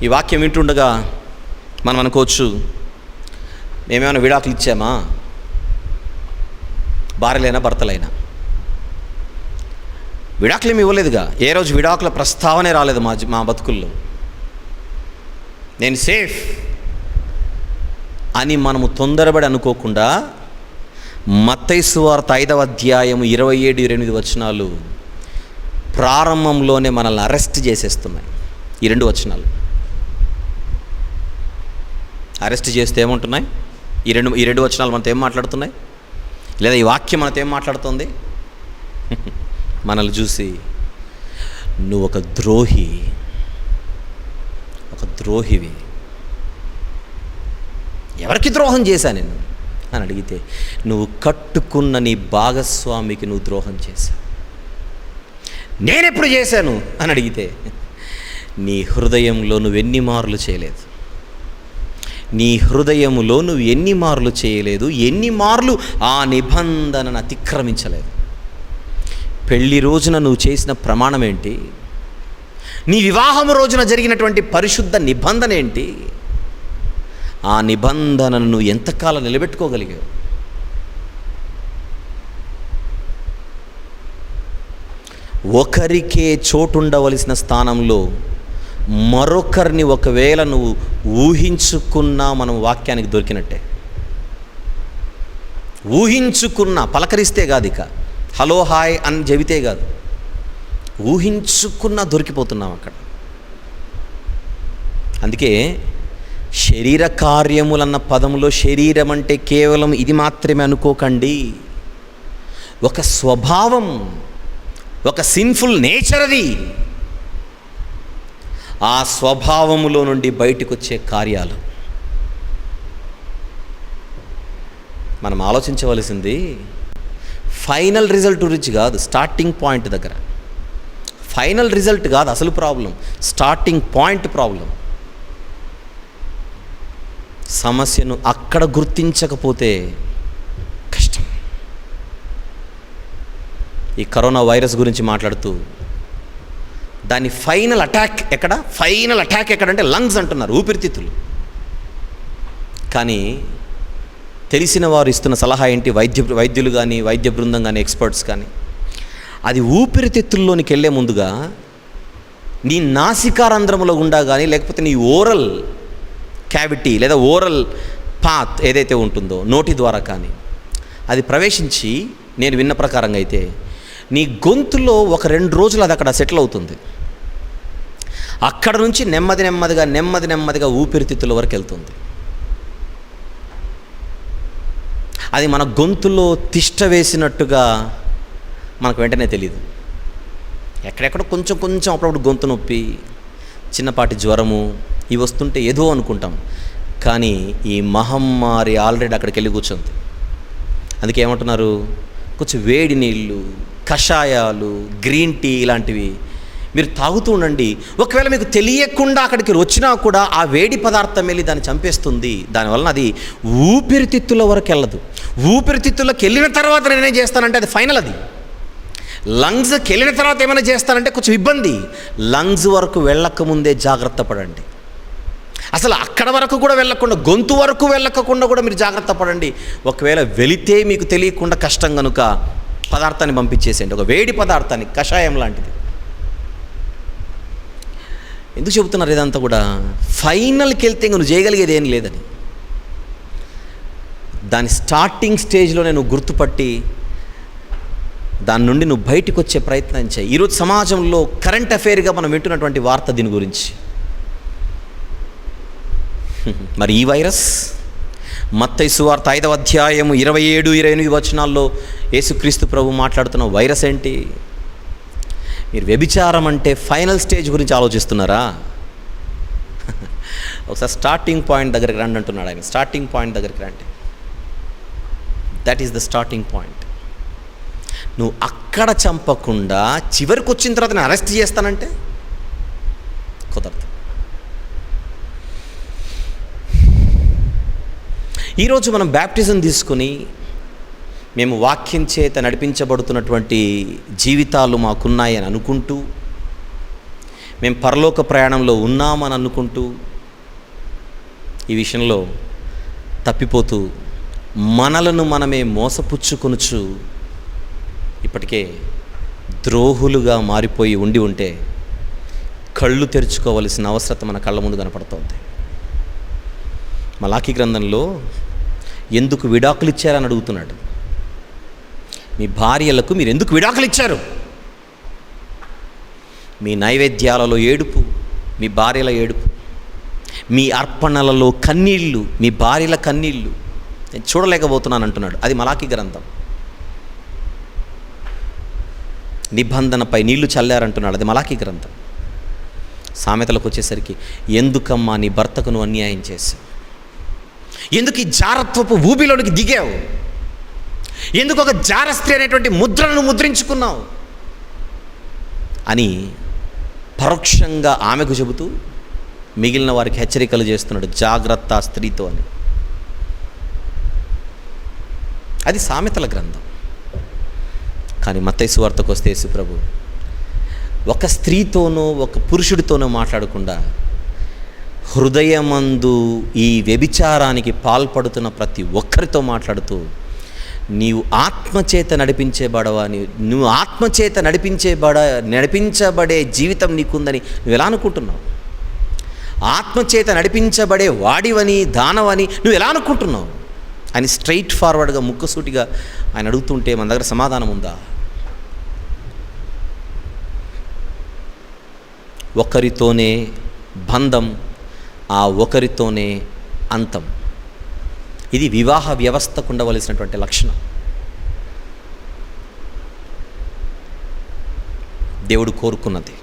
ఈ వాక్యం వింటుండగా మనం అనుకోవచ్చు, మేమేమైనా విడాకులు ఇచ్చామా? భార్యలైనా భర్తలైనా విడాకులు ఏమి ఇవ్వలేదుగా. ఏ రోజు విడాకుల ప్రస్తావనే రాలేదు మా బతుకుల్లో. నేను సేఫ్ అని మనము తొందరపడి అనుకోకుండా మత్తయి సువార్త 5వ అధ్యాయం 27-28 వచనాలు ప్రారంభంలోనే మనల్ని అరెస్ట్ చేసేస్తున్నాయి. ఈ 2 వచనాలు అరెస్ట్ చేస్తే ఏముంటున్నాయి? ఈ రెండు వచనాలు మనతో ఏం మాట్లాడుతున్నాయి? లేదా ఈ వాక్యం మనతో ఏం మాట్లాడుతుంది? మనల్ని చూసి నువ్వు ఒక ద్రోహివి, ఎవరికి ద్రోహం చేశా నేను అని అడిగితే, నువ్వు కట్టుకున్న నీ భాగస్వామికి నువ్వు ద్రోహం చేశా. నేనెప్పుడు చేశాను అని అడిగితే, నీ హృదయంలో నువ్వెన్ని మార్లు చేయలేదు, నీ హృదయములో నువ్వు ఎన్ని మార్లు చేయలేదు, ఎన్ని మార్లు ఆ నిబంధనను అతిక్రమించలేదు. పెళ్లి రోజున నువ్వు చేసిన ప్రమాణం ఏంటి? నీ వివాహం రోజున జరిగినటువంటి పరిశుద్ధ నిబంధన ఏంటి? ఆ నిబంధనను నువ్వు ఎంతకాలం నిలబెట్టుకోగలిగావు? ఒకరికే చోటుండవలసిన స్థానంలో మరొకరిని ఒకవేళ నువ్వు ఊహించుకున్నా మనం వాక్యానికి దొరికినట్టే. ఊహించుకున్నా, పలకరిస్తే కాదు, ఇక హలో హాయ్ అని చెబితే కాదు, ఊహించుకున్నా దొరికిపోతున్నాం అక్కడ. అందుకే శరీర కార్యములన్న పదంలో శరీరం అంటే కేవలం ఇది మాత్రమే అనుకోకండి. ఒక స్వభావం, ఒక సిన్ఫుల్ నేచర్ అది. ఆ స్వభావములో నుండి బయటకు వచ్చే కార్యాలు మనం ఆలోచించవలసింది ఫైనల్ రిజల్ట్ గురించి కాదు, స్టార్టింగ్ పాయింట్ దగ్గర. ఫైనల్ రిజల్ట్ కాదు అసలు ప్రాబ్లం, స్టార్టింగ్ పాయింట్ ప్రాబ్లం. సమస్యను అక్కడ గుర్తించకపోతే కష్టం. ఈ కరోనా వైరస్ గురించి మాట్లాడుతూ దాని ఫైనల్ అటాక్ ఎక్కడ? ఫైనల్ అటాక్ ఎక్కడంటే లంగ్స్ అంటున్నారు, ఊపిరితిత్తులు. కానీ తెలిసిన వారు ఇస్తున్న సలహా ఏంటి? వైద్యులు కానీ, వైద్య బృందం కానీ, ఎక్స్పర్ట్స్ కానీ, అది ఊపిరితిత్తుల్లోనికి వెళ్ళే ముందుగా నీ నాసికారంధ్రములో గుండా కానీ, లేకపోతే నీ ఓరల్ క్యావిటీ లేదా ఓరల్ పాత్ ఏదైతే ఉంటుందో నోటి ద్వారా కానీ అది ప్రవేశించి, నేను విన్న ప్రకారంగా అయితే నీ గొంతులో ఒక 2 రోజులు అది అక్కడ సెటిల్ అవుతుంది. అక్కడ నుంచి నెమ్మదిగా ఊపిరితిత్తుల వరకు వెళ్తుంది. అది మన గొంతులో తిష్ట వేసినట్టుగా మనకు వెంటనే తెలియదు. ఎక్కడెక్కడ కొంచెం అప్పుడప్పుడు గొంతు నొప్పి, చిన్నపాటి జ్వరము ఇవి వస్తుంటే ఏదో అనుకుంటాం. కానీ ఈ మహమ్మారి ఆల్రెడీ అక్కడికి వెళ్ళి కూర్చుంది. అందుకే ఏమంటున్నారు, కొంచెం వేడి నీళ్ళు, కషాయాలు, గ్రీన్ టీ ఇలాంటివి మీరు తాగుతూ ఉండండి. ఒకవేళ మీకు తెలియకుండా అక్కడికి వచ్చినా కూడా ఆ వేడి పదార్థం వెళ్ళి దాన్ని చంపేస్తుంది. దానివలన అది ఊపిరితిత్తుల వరకు వెళ్ళదు. ఊపిరితిత్తులకు వెళ్ళిన తర్వాత నేనేం చేస్తానంటే అది ఫైనల్. అది లంగ్స్కి వెళ్ళిన తర్వాత ఏమైనా చేస్తానంటే కొంచెం ఇబ్బంది. లంగ్స్ వరకు వెళ్ళకముందే జాగ్రత్త పడండి. అసలు అక్కడ వరకు కూడా వెళ్ళకుండా, గొంతు వరకు వెళ్ళకుండా కూడా మీరు జాగ్రత్త పడండి. ఒకవేళ వెళితే మీకు తెలియకుండా కష్టం కనుక పదార్థాన్ని పంపించేసేయండి, ఒక వేడి పదార్థాన్ని, కషాయం లాంటిది. ఎందుకు చెబుతున్నారు ఇదంతా కూడా? ఫైనల్కి వెళ్తే నువ్వు చేయగలిగేది ఏం లేదని. దాని స్టార్టింగ్ స్టేజ్లోనే నువ్వు గుర్తుపట్టి దాని నుండి నువ్వు బయటకు వచ్చే ప్రయత్నం చేయి. ఈరోజు సమాజంలో కరెంట్ అఫైర్గా మనం వింటున్నటువంటి వార్త దీని గురించి. మరి ఈ వైరస్ మత్తయి సువార్త 5వ అధ్యాయము 27-28 వచనాల్లో యేసుక్రీస్తు ప్రభు మాట్లాడుతున్న వైరస్ ఏంటి? మీరు వ్యభిచారం అంటే ఫైనల్ స్టేజ్ గురించి ఆలోచిస్తున్నారా? ఒకసారి స్టార్టింగ్ పాయింట్ దగ్గరికి రండి అంటున్నాడు ఆయన. స్టార్టింగ్ పాయింట్ దగ్గరికి రండి. That is the starting point. నువ్వు అక్కడ చంపకుండా చివరికి వచ్చిన తర్వాత నేను అరెస్ట్ చేస్తానంటే కుదరదు. ఈరోజు మనం బ్యాప్టిజం తీసుకుని మేము వాక్యం చేత నడిపించబడుతున్నటువంటి జీవితాలు మాకున్నాయని అనుకుంటూ, మేము పరలోక ప్రయాణంలో ఉన్నామని అనుకుంటూ ఈ విషయంలో తప్పిపోతూ మనలను మనమే మోసపుచ్చుకొనుచు ఇప్పటికే ద్రోహులుగా మారిపోయి ఉంటే కళ్ళు తెరుచుకోవలసిన అవసరం మన కళ్ళ ముందు కనపడుతోంది. మలాకీ గ్రంథంలో ఎందుకు విడాకులు ఇచ్చారని అడుగుతున్నాడు. మీ భార్యలకు మీరు ఎందుకు విడాకులు ఇచ్చారు? మీ నైవేద్యాలలో ఏడుపు, మీ భార్యల ఏడుపు, మీ అర్పణలలో కన్నీళ్ళు, మీ భార్యల కన్నీళ్ళు నేను చూడలేకపోతున్నాను అంటున్నాడు. అది మలాకీ గ్రంథం. నిబంధనపై నీళ్లు చల్లారంటున్నాడు. అది మలాకీ గ్రంథం. సామెతలకు వచ్చేసరికి ఎందుకమ్మా నీ భర్తకు నువ్వు అన్యాయం చేశావు? ఎందుకు ఈ జారత్వపు ఊబిలోనికి దిగావు? ఎందుకు ఒక జారస్త్రీ అనేటువంటి ముద్రను ముద్రించుకున్నావు అని పరోక్షంగా ఆమెకు చెబుతూ మిగిలిన వారికి హెచ్చరికలు చేస్తున్నాడు, జాగ్రత్త స్త్రీతో అని. అది సామెతల గ్రంథం. కానీ మత్తయి సువార్తకు వస్తే యేసు ప్రభు ఒక స్త్రీతోనో ఒక పురుషుడితోనో మాట్లాడకుండా హృదయమందు ఈ వ్యభిచారానికి పాల్పడుతున్న ప్రతి ఒక్కరితో మాట్లాడుతూ, నీవు ఆత్మచేత నడిపించేబడవా, నువ్వు ఆత్మచేత నడిపించబడే జీవితం నీకుందని నువ్వు ఎలా అనుకుంటున్నావు? ఆత్మచేత నడిపించబడే వాడివని, దానవని నువ్వు ఎలా అనుకుంటున్నావు అని స్ట్రైట్ ఫార్వర్డ్గా, ముక్కుసూటిగా ఆయన అడుగుతుంటే మన దగ్గర సమాధానం ఉందా? ఒకరితోనే బంధం, ఆ ఒకరితోనే అంతం. ఇది వివాహ వ్యవస్థకు ఉండవలసినటువంటి లక్షణం. దేవుడు కోరుకున్నది.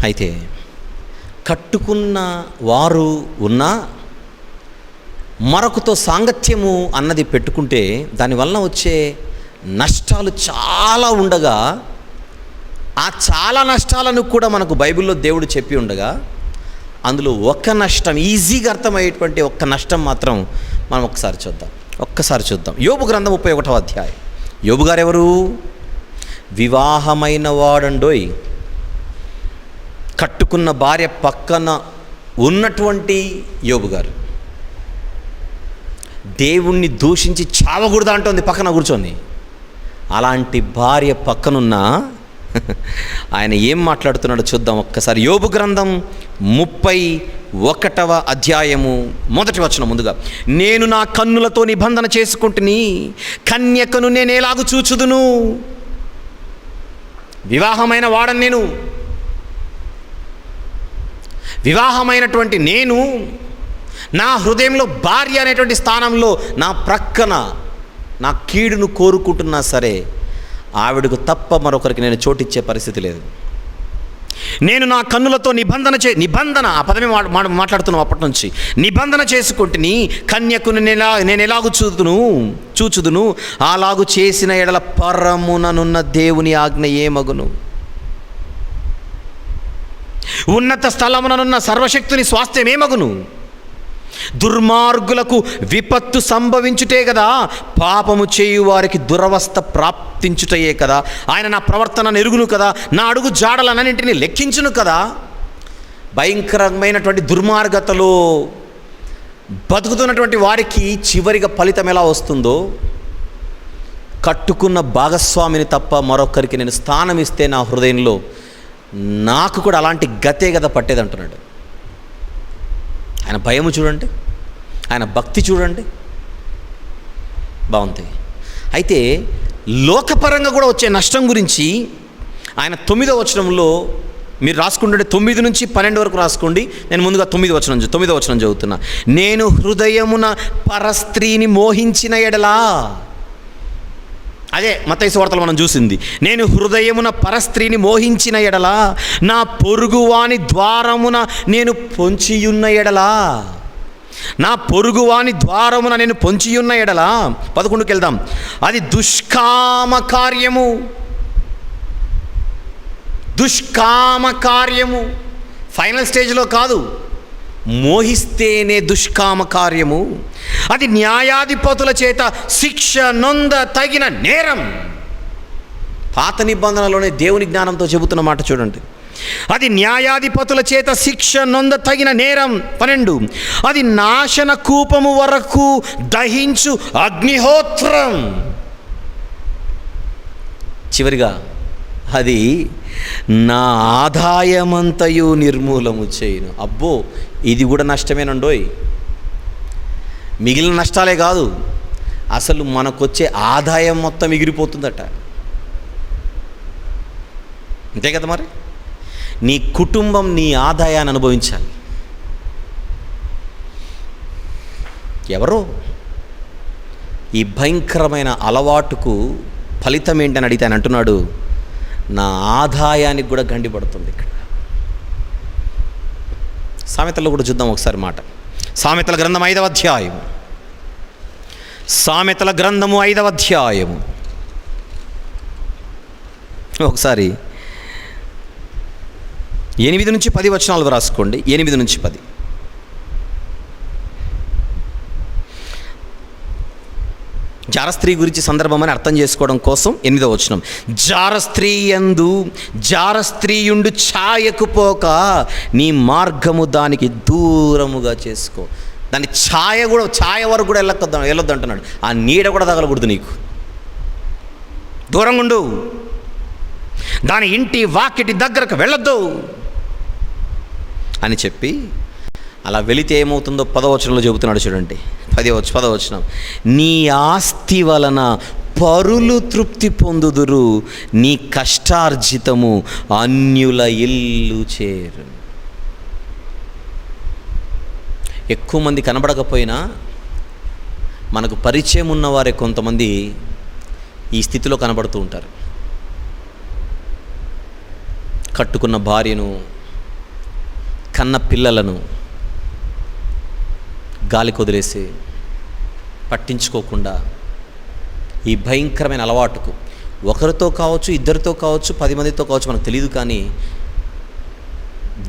అయితే కట్టుకున్న వారు ఉన్నా మరొకతో సాంగత్యము అన్నది పెట్టుకుంటే దానివల్ల వచ్చే నష్టాలు చాలా ఉండగా, ఆ చాలా నష్టాలను కూడా మనకు బైబిల్లో దేవుడు చెప్పి ఉండగా, అందులో ఒక నష్టం, ఈజీగా అర్థమయ్యేటువంటి ఒక్క నష్టం మాత్రం మనం ఒక్కసారి చూద్దాం. యోబు గ్రంథం 31వ అధ్యాయం. యోబు గారు ఎవరు? వివాహమైన వాడండోయ్. కట్టుకున్న భార్య పక్కన ఉన్నటువంటి యోబు గారు దేవుణ్ణి దూషించి చావకూడదా అంటోంది పక్కన కూర్చొని. అలాంటి భార్య పక్కనున్న ఆయన ఏం మాట్లాడుతున్నాడో చూద్దాం ఒక్కసారి. యోబు గ్రంథం 31వ అధ్యాయము 1వ వచనం. ముందుగా, నేను నా కన్నులతో నిబంధన చేసుకుంటుని, కన్యకను నేను ఎలాగు చూచుదును. వివాహమైన వాడని నేను, వివాహమైనటువంటి నేను నా హృదయంలో భార్య అనేటువంటి స్థానంలో నా ప్రక్కన నా కీడును కోరుకుంటున్నా సరే, ఆవిడకు తప్ప మరొకరికి నేను చోటిచ్చే పరిస్థితి లేదు. నేను నా కన్నులతో నిబంధన ఆ పదమే మాట్లాడుతున్నాం అప్పటి నుంచి. నిబంధన చేసుకుంటుని, కన్యకుని నేను ఎలాగు చూచుదును. అలాగు చేసిన ఎడల పరముననున్న దేవుని ఆజ్ఞ ఏమగును. ఉన్నత స్థలముననున్న సర్వశక్తుని స్వాస్థ్యం ఏమగును. దుర్మార్గులకు విపత్తు సంభవించుటే కదా, పాపము చేయు వారికి దురవస్థ ప్రాప్తించుటయే కదా. ఆయన నా ప్రవర్తన ఎరుగును కదా, నా అడుగు జాడలన్నింటినీ లెక్కించును కదా. భయంకరమైనటువంటి దుర్మార్గతలో బతుకుతున్నటువంటి వారికి చివరిగా ఫలితం ఎలా వస్తుందో, కట్టుకున్న భాగస్వామిని తప్ప మరొకరికి నేను స్థానం ఇస్తే నా హృదయంలో నాకు కూడా అలాంటి గతే కదా పట్టేదంటున్నాడు. ఆయన భయము చూడండి, ఆయన భక్తి చూడండి, బాగుంది. అయితే లోకపరంగా కూడా వచ్చే నష్టం గురించి ఆయన 9వ వచనంలో మీరు రాసుకుంటుంటే 9 నుంచి 12 వరకు రాసుకోండి. నేను ముందుగా 9వ వచనం చదువుతున్నా. నేను హృదయమున పరస్త్రీని మోహించిన ఎడలా, అదే మత్తయి సువార్తలో మనం చూసింది. నేను హృదయమున పరస్త్రీని మోహించిన ఎడలా, నా పొరుగువాని ద్వారమున నేను పొంచియున్న ఎడలా, నా పొరుగువాని ద్వారమున నేను పొంచియున్న ఎడలా. 11కి వెళ్దాం. అది దుష్కామ కార్యము. ఫైనల్ స్టేజ్లో కాదు, మోహిస్తేనే దుష్కామ కార్యము. అది న్యాయాధిపతుల చేత శిక్ష నొంద తగిన నేరం. పాత నిబంధనలోనే దేవుని జ్ఞానంతో చెబుతున్న మాట చూడండి. అది న్యాయాధిపతుల చేత శిక్ష నొంద తగిన నేరం. 12, అది నాశన కూపము వరకు దహించు అగ్నిహోత్రం. చివరిగా, అది నా ఆదాయమంతయు నిర్మూలము చేయును. అబ్బో, ఇది కూడా నష్టమేనండోయ్. మిగిలిన నష్టాలే కాదు, అసలు మనకొచ్చే ఆదాయం మొత్తం ఎగిరిపోతుందట. అంతే కదా మరి. నీ కుటుంబం నీ ఆదాయాన్ని అనుభవించాలి. ఎవరో ఈ భయంకరమైన అలవాటుకు ఫలితం ఏంటని అడిగితే ఆయన అంటున్నాడు, నా ఆదాయానికి కూడా గండి పడుతుంది. ఇక్కడ సామెతల్లో కూడా చూద్దాం ఒకసారి మాట. సామెతల గ్రంథం 5వ అధ్యాయం. సామెతల గ్రంథము 5వ అధ్యాయము. ఒకసారి 8 నుంచి 10 వచనాలు రాసుకోండి. 8 నుంచి 10. జార స్త్రీ గురించి సందర్భం అని అర్థం చేసుకోవడం కోసం 8వ వచనం, జార స్త్రీ యందు జార స్త్రీయుండు ఛాయకు పోక నీ మార్గము దానికి దూరముగా చేసుకో. దాని ఛాయ వరకు కూడా వెళ్ళొద్దు అంటున్నాడు. ఆ నీడ కూడా తగలకూడదు, నీకు దూరంగా ఉండు. దాని ఇంటి వాకిటి దగ్గరకు వెళ్ళొద్దు అని చెప్పి అలా వెళితే ఏమవుతుందో 10వ వచనంలో చెబుతున్నాడు చూడండి. 10వ వచనం, నీ ఆస్తి వలన పరులు తృప్తి పొందుదురు, నీ కష్టార్జితము అన్యుల ఇల్లు చేరు. ఎక్కువ మంది కనబడకపోయినా మనకు పరిచయం ఉన్నవారే కొంతమంది ఈ స్థితిలో కనబడుతూ ఉంటారు. కట్టుకున్న భార్యను, కన్న పిల్లలను గాలికి వదిలేసి పట్టించుకోకుండా ఈ భయంకరమైన అలవాటుకు, ఒకరితో కావచ్చు, ఇద్దరితో కావచ్చు, 10 మందితో కావచ్చు, మనకు తెలియదు. కానీ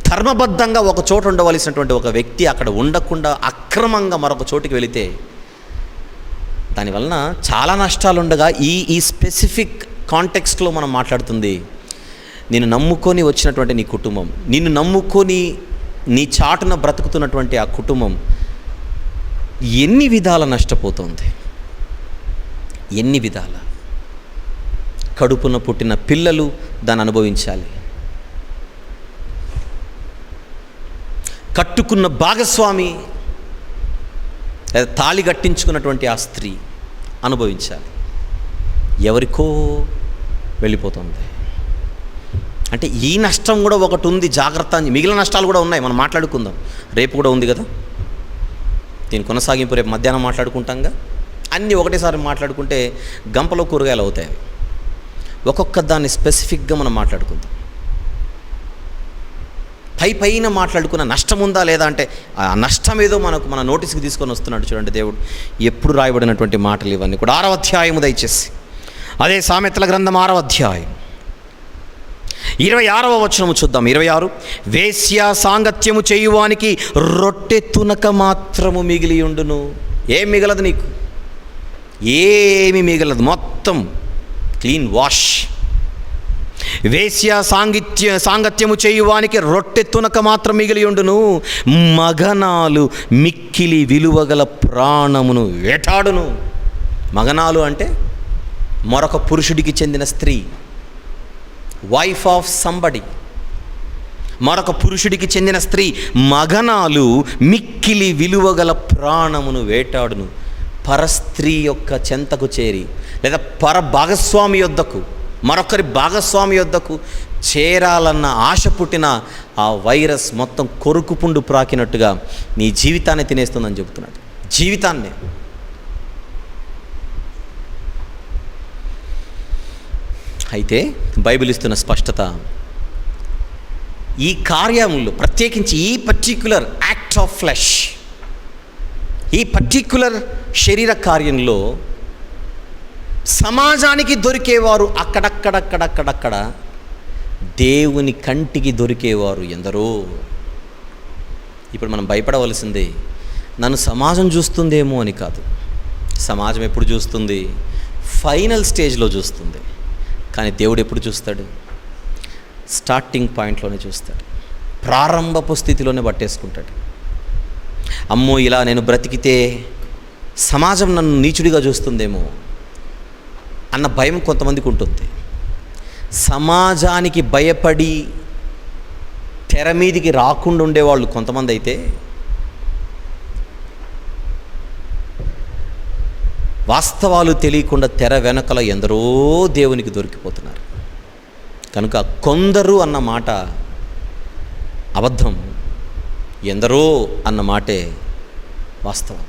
ధర్మబద్ధంగా ఒక చోట ఉండవలసినటువంటి ఒక వ్యక్తి అక్కడ ఉండకుండా అక్రమంగా మరొక చోటుకి వెళితే దానివలన చాలా నష్టాలు ఉండగా ఈ స్పెసిఫిక్ కాంటెక్స్ట్లో మనం మాట్లాడుతుంది నిన్ను నమ్ముకొని వచ్చినటువంటి నీ కుటుంబం, నిన్ను నమ్ముకొని నీ చాటున బ్రతుకుతున్నటువంటి ఆ కుటుంబం ఎన్ని విధాల నష్టపోతుంది, ఎన్ని విధాల. కడుపున పుట్టిన పిల్లలు దాన్ని అనుభవించాలి, కట్టుకున్న భాగస్వామి లేదా తాళి కట్టించుకున్నటువంటి ఆ స్త్రీ అనుభవించాలి, ఎవరికో వెళ్ళిపోతుంది. అంటే ఈ నష్టం కూడా ఒకటి ఉంది, జాగ్రత్త అని. మిగిలిన నష్టాలు కూడా ఉన్నాయి, మనం మాట్లాడుకుందాం, రేపు కూడా ఉంది కదా. దీని కొనసాగింపు రేపు మధ్యాహ్నం మాట్లాడుకుంటాంగా. అన్నీ ఒకటేసారి మాట్లాడుకుంటే గంపలో కూరగాయలు అవుతాయి. ఒక్కొక్క దాన్ని స్పెసిఫిక్గా మనం మాట్లాడుకుందాం. పైన మాట్లాడుకున్న నష్టం ఉందా లేదా అంటే ఆ నష్టం ఏదో మన నోటీస్కి తీసుకొని వస్తున్నాడు చూడండి దేవుడు. ఎప్పుడు రాయబడినటువంటి మాటలు ఇవన్నీ కూడా. 6వ అధ్యాయము దయచేసి, అదే సామెతల గ్రంథం 6వ అధ్యాయం 26వ వచనము చూద్దాం. 26, వేశ్య సాంగత్యము చేయువానికి రొట్టె తునక మాత్రము మిగిలి ఉండును. ఏం మిగలదు నీకు, ఏమి మిగలదు, మొత్తం క్లీన్ వాష్. వేశ్య సాంగత్యము చేయువానికి రొట్టె తునక మాత్రం మిగిలి ఉండును, మగనాలు మిక్కిలి విలువగల ప్రాణమును వేటాడును. మగనాలు అంటే మరొక పురుషుడికి చెందిన స్త్రీ, వైఫ్ ఆఫ్ సంబడి, మరొక పురుషుడికి చెందిన స్త్రీ. మగనాలు మిక్కిలి విలువగల ప్రాణమును వేటాడును. పరస్త్రీ యొక్క చెంతకు చేరి లేదా పర భాగస్వామి యొద్దకు, మరొకరి భాగస్వామి యొద్దకు చేరాలన్న ఆశ పుట్టిన ఆ వైరస్ మొత్తం కొరుకు పుండు ప్రాకినట్టుగా నీ జీవితాన్ని తినేస్తుందని చెబుతున్నాడు. జీవితాన్నే. అయితే బైబిల్ ఇస్తున్న స్పష్టత, ఈ కార్యంలో ప్రత్యేకించి ఈ పర్టిక్యులర్ యాక్ట్ ఆఫ్ ఫ్లెష్, ఈ పర్టిక్యులర్ శరీర కార్యంలో సమాజానికి దొరికేవారు అక్కడక్కడక్కడక్కడక్కడ, దేవుని కంటికి దొరికేవారు ఎందరో. ఇప్పుడు మనం భయపడవలసిందే నన్ను సమాజం చూస్తుందేమో అని కాదు. సమాజం ఎప్పుడు చూస్తుంది? ఫైనల్ స్టేజ్లో చూస్తుంది. కానీ దేవుడు ఎప్పుడు చూస్తాడు? స్టార్టింగ్ పాయింట్లోనే చూస్తాడు, ప్రారంభపు స్థితిలోనే పట్టేసుకుంటాడు. అమ్మో ఇలా నేను బ్రతికితే సమాజం నన్ను నీచుడిగా చూస్తుందేమో అన్న భయం కొంతమందికి ఉంటుంది. సమాజానికి భయపడి తెర మీదికి రాకుండా ఉండేవాళ్ళు కొంతమంది అయితే, వాస్తవాలు తెలియకుండా తెర వెనకల ఎందరో దేవునికి దొరికిపోతున్నారు. కనుక కొందరు అన్న మాట అబద్ధం, ఎందరో అన్న మాటే వాస్తవం.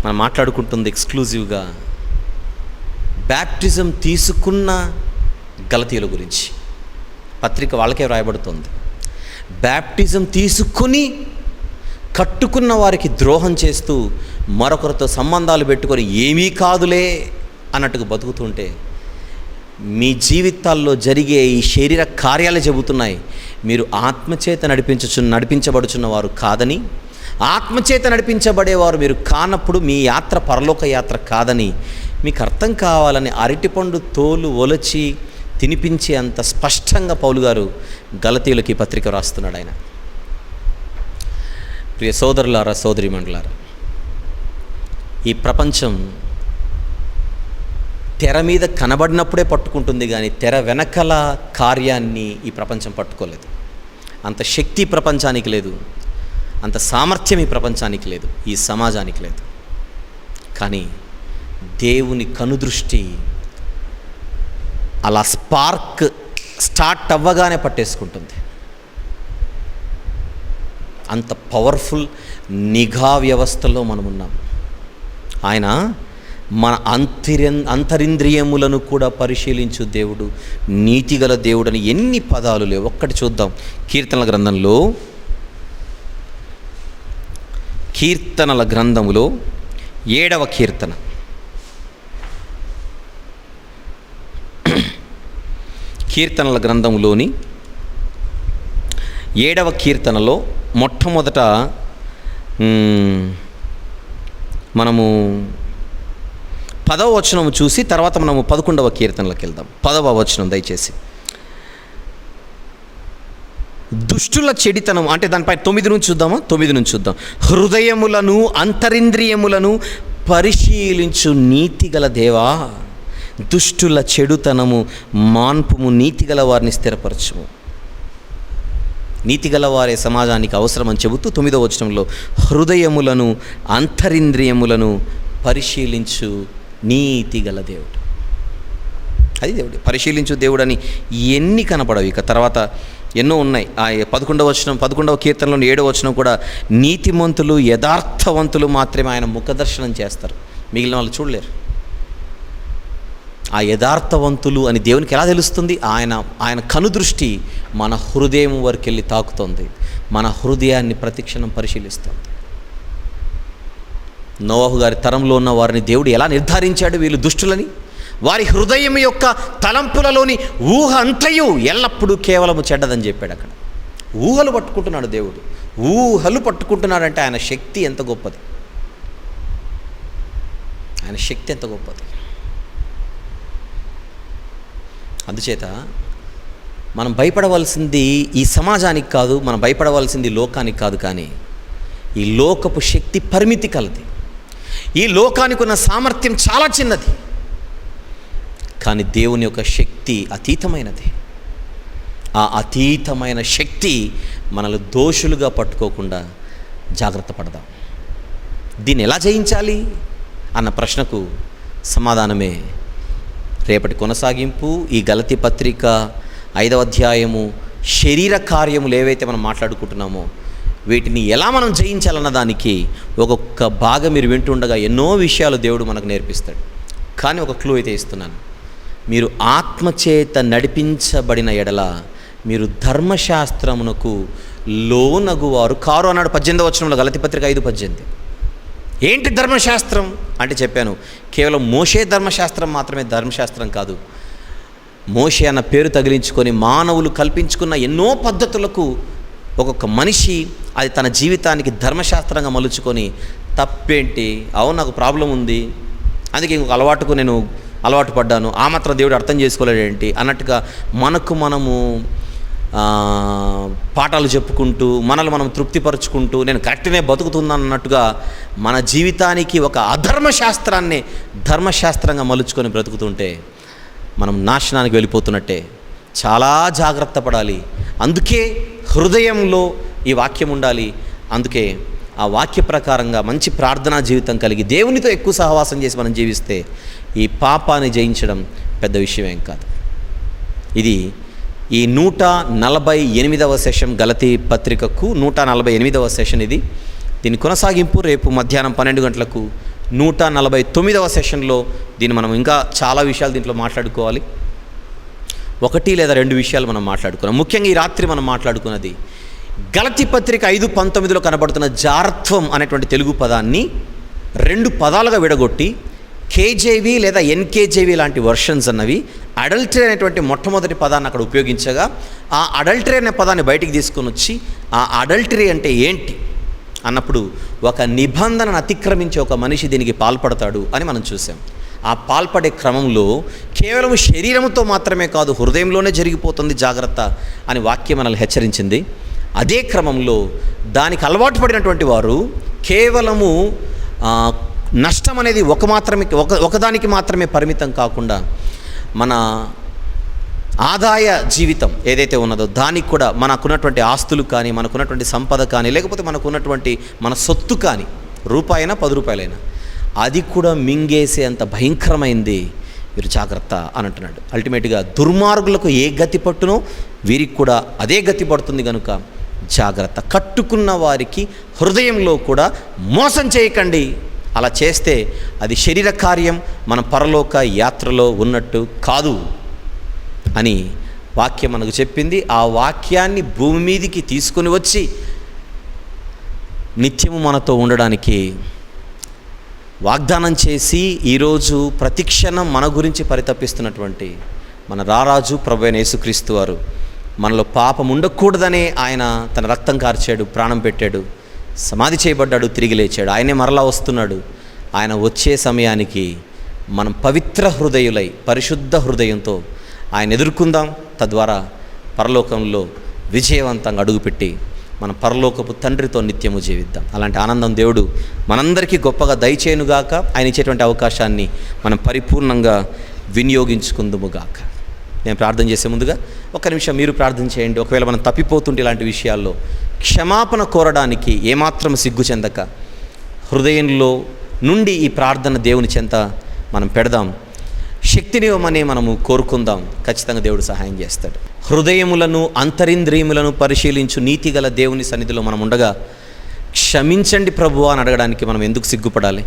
మనం మాట్లాడుకుంటుంది ఎక్స్క్లూజివ్గా బ్యాప్టిజం తీసుకున్న గలతీయుల గురించి. పత్రిక వాళ్ళకే వ్రాయబడుతుంది. బ్యాప్టిజం తీసుకుని కట్టుకున్న వారికి ద్రోహం చేస్తూ మరొకరితో సంబంధాలు పెట్టుకొని ఏమీ కాదులే అన్నట్టుగా బతుకుతుంటే, మీ జీవితాల్లో జరిగే ఈ శరీర కార్యాలు చెబుతున్నాయి మీరు ఆత్మచేత నడిపించబడుచున్న వారు కాదని, ఆత్మచేత నడిపించబడేవారు మీరు కానప్పుడు మీ యాత్ర పరలోక యాత్ర కాదని మీకు అర్థం కావాలని అరటిపండు తోలు ఒలచి తినిపించే అంత స్పష్టంగా పౌలు గారు గలతీయులకి పత్రిక రాస్తున్నాడు ఆయన. ప్రియ సోదరులారా, సోదరీమణులారా, ఈ ప్రపంచం తెర మీద కనబడినప్పుడే పట్టుకుంటుంది, కానీ తెర వెనకల కార్యాన్ని ఈ ప్రపంచం పట్టుకోలేదు. అంత శక్తి ప్రపంచానికి లేదు, అంత సామర్థ్యం ఈ ప్రపంచానికి లేదు, ఈ సమాజానికి లేదు. కానీ దేవుని కనుదృష్టి అలా స్పార్క్ స్టార్ట్ అవ్వగానే పట్టేసుకుంటుంది. అంత పవర్ఫుల్ నిఘా వ్యవస్థలో మనం ఉన్నాం. ఆయన మన అంతరింద్రియములను కూడా పరిశీలించు దేవుడు, నీతిగల దేవుడు అని ఎన్ని పదాలు లేవు. ఒక్కటి చూద్దాం. కీర్తనల గ్రంథములో 7వ కీర్తన. కీర్తనల గ్రంథంలోని 7వ కీర్తనలో మొట్టమొదట మనము 10వ వచనం చూసి తర్వాత మనము 11వ కీర్తనలకు వెళ్దాం. 10వ వచనం దయచేసి. దుష్టుల చెడితనం అంటే దానిపై 9 నుంచి చూద్దామా? 9 నుంచి చూద్దాం. హృదయములను అంతరింద్రియములను పరిశీలించు నీతిగల దేవా, దుష్టుల చెడుతనము మాన్పుము, నీతిగల వారిని స్థిరపరచుము. నీతిగల వారే సమాజానికి అవసరమని చెబుతూ 9వ వచనంలో హృదయములను అంతరింద్రియములను పరిశీలించు నీతిగల దేవుడు. అది దేవుడు పరిశీలించు దేవుడు అని ఎన్ని కనపడవు. ఇక తర్వాత ఎన్నో ఉన్నాయి. ఆ 11వ కీర్తనలో 7వ వచనం కూడా నీతిమంతులు యథార్థవంతులు మాత్రమే ఆయన ముఖదర్శనం చేస్తారు, మిగిలిన వాళ్ళు చూడలేరు. ఆ యథార్థవంతులు అని దేవునికి ఎలా తెలుస్తుంది? ఆయన కనుదృష్టి మన హృదయం వరకు వెళ్ళి తాకుతుంది, మన హృదయాన్ని ప్రతిక్షణం పరిశీలిస్తుంది. నోవహు గారి తరంలో ఉన్న వారిని దేవుడు ఎలా నిర్ధారించాడు వీళ్ళు దుష్టులని? వారి హృదయం యొక్క తలంపులలోని ఊహ అంతయు ఎల్లప్పుడూ కేవలము చెడ్డదని చెప్పాడు. అక్కడ ఊహలు పట్టుకుంటున్నాడు దేవుడు. ఊహలు పట్టుకుంటున్నాడంటే ఆయన శక్తి ఎంత గొప్పది, ఆయన శక్తి ఎంత గొప్పది. అందుచేత మనం భయపడవలసింది ఈ సమాజానికి కాదు, మనం భయపడవలసింది లోకానికి కాదు. కానీ ఈ లోకపు శక్తి పరిమితి కలది, ఈ లోకానికి ఉన్న సామర్థ్యం చాలా చిన్నది. కానీ దేవుని యొక్క శక్తి అతీతమైనది. ఆ అతీతమైన శక్తి మనల్ని దోషులుగా పట్టుకోకుండా జాగ్రత్త పడదాం. దీన్ని ఎలా జయించాలి అన్న ప్రశ్నకు సమాధానమే రేపటి కొనసాగింపు. ఈ గలతీ పత్రిక 5వ అధ్యాయము శరీర కార్యములు ఏవైతే మనం మాట్లాడుకుంటున్నామో వీటిని ఎలా మనం జయించాలన్న దానికి ఒక్కొక్క భాగం మీరు వింటుండగా ఎన్నో విషయాలు దేవుడు మనకు నేర్పిస్తాడు. కానీ ఒక క్లూ అయితే ఇస్తున్నాను. మీరు ఆత్మచేత నడిపించబడిన ఎడల మీరు ధర్మశాస్త్రమునకు లోనగువారు కారు అన్నాడు 18వ వచనంలో, గలతీ పత్రిక 5:18. ఏంటి ధర్మశాస్త్రం అంటే చెప్పాను, కేవలం మోషే ధర్మశాస్త్రం మాత్రమే ధర్మశాస్త్రం కాదు. మోషే అన్న పేరు తగిలించుకొని మానవులు కల్పించుకున్న ఎన్నో పద్ధతులకు ఒక్కొక్క మనిషి అది తన జీవితానికి ధర్మశాస్త్రంగా మలుచుకొని తప్పేంటి, అవును నాకు ప్రాబ్లం ఉంది అందుకే ఇంకొక అలవాటుకు నేను అలవాటు పడ్డాను, ఆ మాత్రం దేవుడు అర్థం చేసుకోలేడేంటి అన్నట్టుగా మనకు మనము పాఠాలు చెప్పుకుంటూ మనల్ని మనం తృప్తిపరుచుకుంటూ నేను కరెక్ట్నే బతుకుతున్నాను అన్నట్టుగా మన జీవితానికి ఒక అధర్మశాస్త్రాన్ని ధర్మశాస్త్రంగా మలుచుకొని బ్రతుకుతుంటే మనం నాశనానికి వెళ్ళిపోతున్నట్టే. చాలా జాగ్రత్త పడాలి. అందుకే హృదయంలో ఈ వాక్యం ఉండాలి. అందుకే ఆ వాక్య ప్రకారంగా మంచి ప్రార్థనా జీవితం కలిగి దేవునితో ఎక్కువ సహవాసం చేసి మనం జీవిస్తే ఈ పాపాన్ని జయించడం పెద్ద విషయమేం కాదు. ఇది ఈ 148వ సెషన్ గలతీ పత్రికకు 148వ సెషన్ ఇది. దీని కొనసాగింపు రేపు మధ్యాహ్నం 12 గంటలకు 149వ సెషన్లో దీన్ని మనం ఇంకా చాలా విషయాలు దీంట్లో మాట్లాడుకోవాలి. 1 లేదా 2 విషయాలు మనం మాట్లాడుకున్నాం. ముఖ్యంగా ఈ రాత్రి మనం మాట్లాడుకున్నది గలతీ పత్రిక 5:19లో కనబడుతున్న జారత్వం అనేటువంటి తెలుగు పదాన్ని 2 పదాలుగా విడగొట్టి కేజేవి లేదా ఎన్కేజేవి లాంటి వర్షన్స్ అన్నవి అడల్టరీ అనేటువంటి మొట్టమొదటి పదాన్ని అక్కడ ఉపయోగించగా ఆ అడల్టరీ అనే పదాన్ని బయటికి తీసుకొని వచ్చి ఆ అడల్టరీ అంటే ఏంటి, అన్నప్పుడు ఒక నిబంధనను అతిక్రమించి ఒక మనిషి దీనికి పాల్పడతాడు అని మనం చూసాం. ఆ పాల్పడే క్రమంలో కేవలం శరీరంతో మాత్రమే కాదు, హృదయంలోనే జరిగిపోతుంది, జాగ్రత్త అని వాక్యం మనల్ని హెచ్చరించింది. అదే క్రమంలో దానికి అలవాటు పడినటువంటి వారు కేవలము నష్టం అనేది ఒకదానికి మాత్రమే పరిమితం కాకుండా మన ఆదాయ జీవితం ఏదైతే ఉన్నదో దానికి కూడా మనకున్నటువంటి ఆస్తులు కానీ, మనకున్నటువంటి సంపద కానీ, లేకపోతే మనకున్నటువంటి మన సొత్తు కానీ, రూపాయైనా 10 రూపాయలైనా, అది కూడా మింగేసే అంత భయంకరమైంది, మీరు జాగ్రత్త అని అంటున్నాడు. అల్టిమేట్గా దుర్మార్గులకు ఏ గతి పట్టునో వీరికి కూడా అదే గతి పడుతుంది కనుక జాగ్రత్త. కట్టుకున్న వారికి హృదయంలో కూడా మోసం చేయకండి. అలా చేస్తే అది శరీర కార్యం, మన పరలోక యాత్రలో ఉన్నట్టు కాదు అని వాక్యం మనకు చెప్పింది. ఆ వాక్యాన్ని భూమి మీదికి తీసుకొని వచ్చి నిత్యము మనతో ఉండడానికి వాగ్దానం చేసి ఈరోజు ప్రతిక్షణం మన గురించి పరితపిస్తున్నటువంటి మన రారాజు ప్రభువైన యేసుక్రీస్తు వారు మనలో పాపం ఉండకూడదనే ఆయన తన రక్తం కార్చాడు, ప్రాణం పెట్టాడు, సమాధి చేయబడ్డాడు, తిరిగి లేచాడు. ఆయనే మరలా వస్తున్నాడు. ఆయన వచ్చే సమయానికి మనం పవిత్ర హృదయులై పరిశుద్ధ హృదయంతో ఆయన ఎదుర్కొందాం. తద్వారా పరలోకంలో విజయవంతంగా అడుగుపెట్టి మన పరలోకపు తండ్రితో నిత్యము జీవిద్దాం. అలాంటి ఆనందం దేవుడు మనందరికీ గొప్పగా దయచేయునుగాక. ఆయన ఇచ్చేటువంటి అవకాశాన్ని మనం పరిపూర్ణంగా వినియోగించుకుందుముగాక. నేను ప్రార్థన చేసే ముందుగా ఒక్క నిమిషం మీరు ప్రార్థన చేయండి. ఒకవేళ మనం తప్పిపోతుంటే ఇలాంటి విషయాల్లో క్షమాపణ కోరడానికి ఏమాత్రం సిగ్గు చెందక హృదయంలో నుండి ఈ ప్రార్థన దేవుని చెంత మనం పెడదాం. శక్తినివ్వమని మనము కోరుకుందాం. ఖచ్చితంగా దేవుడు సహాయం చేస్తాడు. హృదయములను అంతరింద్రియములను పరిశీలించు నీతిగల దేవుని సన్నిధిలో మనం ఉండగా క్షమించండి ప్రభువా అని అడగడానికి మనం ఎందుకు సిగ్గుపడాలి?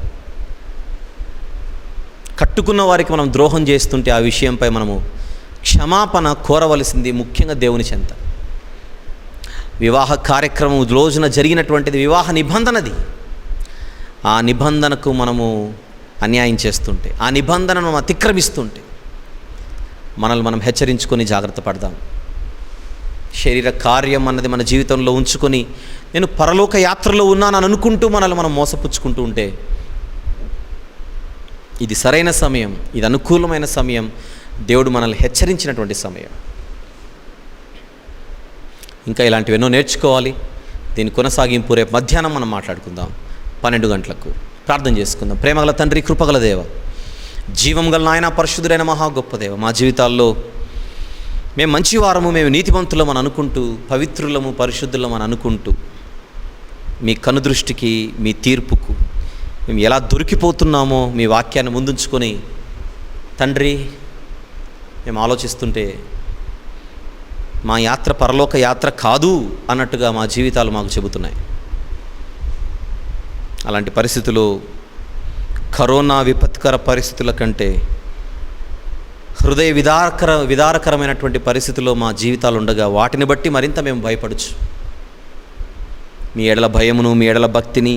కట్టుకున్న వారికి మనం ద్రోహం చేస్తుంటే ఆ విషయంపై మనము క్షమాపణ కోరవలసింది ముఖ్యంగా దేవుని చెంత. వివాహ కార్యక్రమం రోజున జరిగినటువంటిది వివాహ నిబంధనది. ఆ నిబంధనకు మనము అన్యాయం చేస్తుంటే, ఆ నిబంధనను అతిక్రమిస్తుంటే మనల్ని మనం హెచ్చరించుకొని జాగ్రత్త పడదాం. శరీర కార్యం అన్నది మన జీవితంలో ఉంచుకొని నేను పరలోక యాత్రలో ఉన్నానని అనుకుంటూ మనల్ని మనం మోసపుచ్చుకుంటూ ఉంటే ఇది సరైన సమయం, ఇది అనుకూలమైన సమయం, దేవుడు మనల్ని హెచ్చరించినటువంటి సమయం. ఇంకా ఇలాంటివి ఎన్నో నేర్చుకోవాలి. దీని కొనసాగింపు రేపు మధ్యాహ్నం మనం మాట్లాడుకుందాం 12 గంటలకు. ప్రార్థన చేసుకుందాం. ప్రేమగల తండ్రి, కృపగల దేవ, జీవం గల నాయన, పరిశుద్ధుడైన మహా గొప్ప దేవ, మా జీవితాల్లో మేము మంచివారము, మేము నీతివంతులం అని అనుకుంటూ, పవిత్రులము, పరిశుద్ధులం అని అనుకుంటూ, మీ కనుదృష్టికి, మీ తీర్పుకు మేము ఎలా దొరికిపోతున్నామో మీ వాక్యాన్ని ముందుంచుకొని తండ్రి మేము ఆలోచిస్తుంటే మా యాత్ర పరలోక యాత్ర కాదు అన్నట్టుగా మా జీవితాలు మాకు చెబుతున్నాయి. అలాంటి పరిస్థితులు, కరోనా విపత్కర పరిస్థితుల కంటే హృదయ విదారకరమైనటువంటి పరిస్థితుల్లో మా జీవితాలు ఉండగా వాటిని బట్టి మరింత మేము భయపడచ్చు. మీ ఎడల భయమును, మీ ఎడల భక్తిని,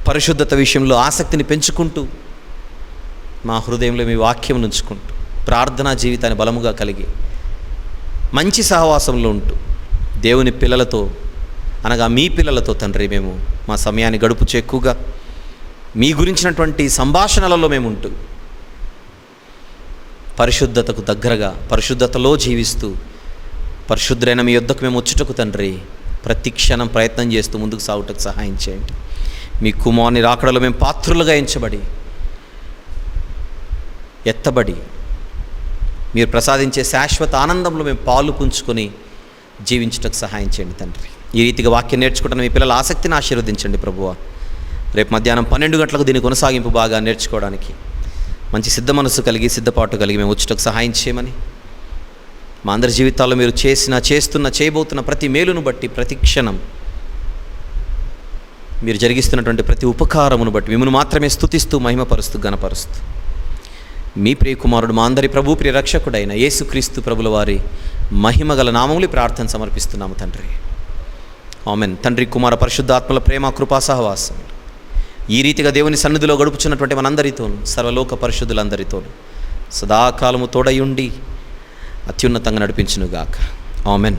పరిశుద్ధత విషయంలో ఆసక్తిని పెంచుకుంటూ మా హృదయంలో మీ వాక్యం ఉంచుకుంటూ ప్రార్థనా జీవితాన్ని బలముగా కలిగి మంచి సహవాసంలో ఉంటూ దేవుని పిల్లలతో అనగా మీ పిల్లలతో తండ్రి మేము మా సమయాన్ని గడుపుచు ఎక్కువగా మీ గురించినటువంటి సంభాషణలలో మేము ఉంటూ పరిశుద్ధతకు దగ్గరగా పరిశుద్ధతలో జీవిస్తూ పరిశుద్ధులైన మీ యొద్దకు మేము వచ్చుటకు తండ్రి ప్రతి క్షణం ప్రయత్నం చేస్తూ ముందుకు సాగుటకు సహాయం చేయండి. మీ కుమారుని రాకడలో మేము పాత్రులుగా ఎంచబడి ఎత్తబడి మీరు ప్రసాదించే శాశ్వత ఆనందంలో మేము పాలు పుంజుకొని జీవించుటకు సహాయం చేయండి తండ్రి. ఈ రీతిగా వాక్యం నేర్చుకుంటున్న మీ పిల్లల ఆసక్తిని ఆశీర్వదించండి ప్రభువా. రేపు మధ్యాహ్నం 12 గంటలకు దీని కొనసాగింపు బాగా నేర్చుకోవడానికి మంచి సిద్ధ మనసు కలిగి, సిద్ధపాటు కలిగి మేము వచ్చుటకు సహాయం చేయమని, మా అందరి జీవితాల్లో మీరు చేయబోతున్న ప్రతి మేలును బట్టి, ప్రతి క్షణం మీరు జరిగిస్తున్నటువంటి ప్రతి ఉపకారమును బట్టి మిమ్మల్ని మాత్రమే స్తుతిస్తూ, మహిమపరుస్తూ, ఘనపరుస్తూ మీ ప్రియకుమారుడు, మా అందరి ప్రభు, ప్రియ రక్షకుడైన యేసుక్రీస్తు ప్రభుల వారి మహిమగల నామములు ప్రార్థన సమర్పిస్తున్నాము తండ్రి. ఆమెన్. తండ్రి, కుమార, పరిశుద్ధాత్మల ప్రేమ, కృపా సహవాసం ఈ రీతిగా దేవుని సన్నిధిలో గడుపుచున్నటువంటి మనందరితోనూ, సర్వలోక పరిశుద్ధులందరితోనూ సదాకాలము తోడయుండి అత్యున్నతంగా నడిపించునుగాక. ఆమెన్.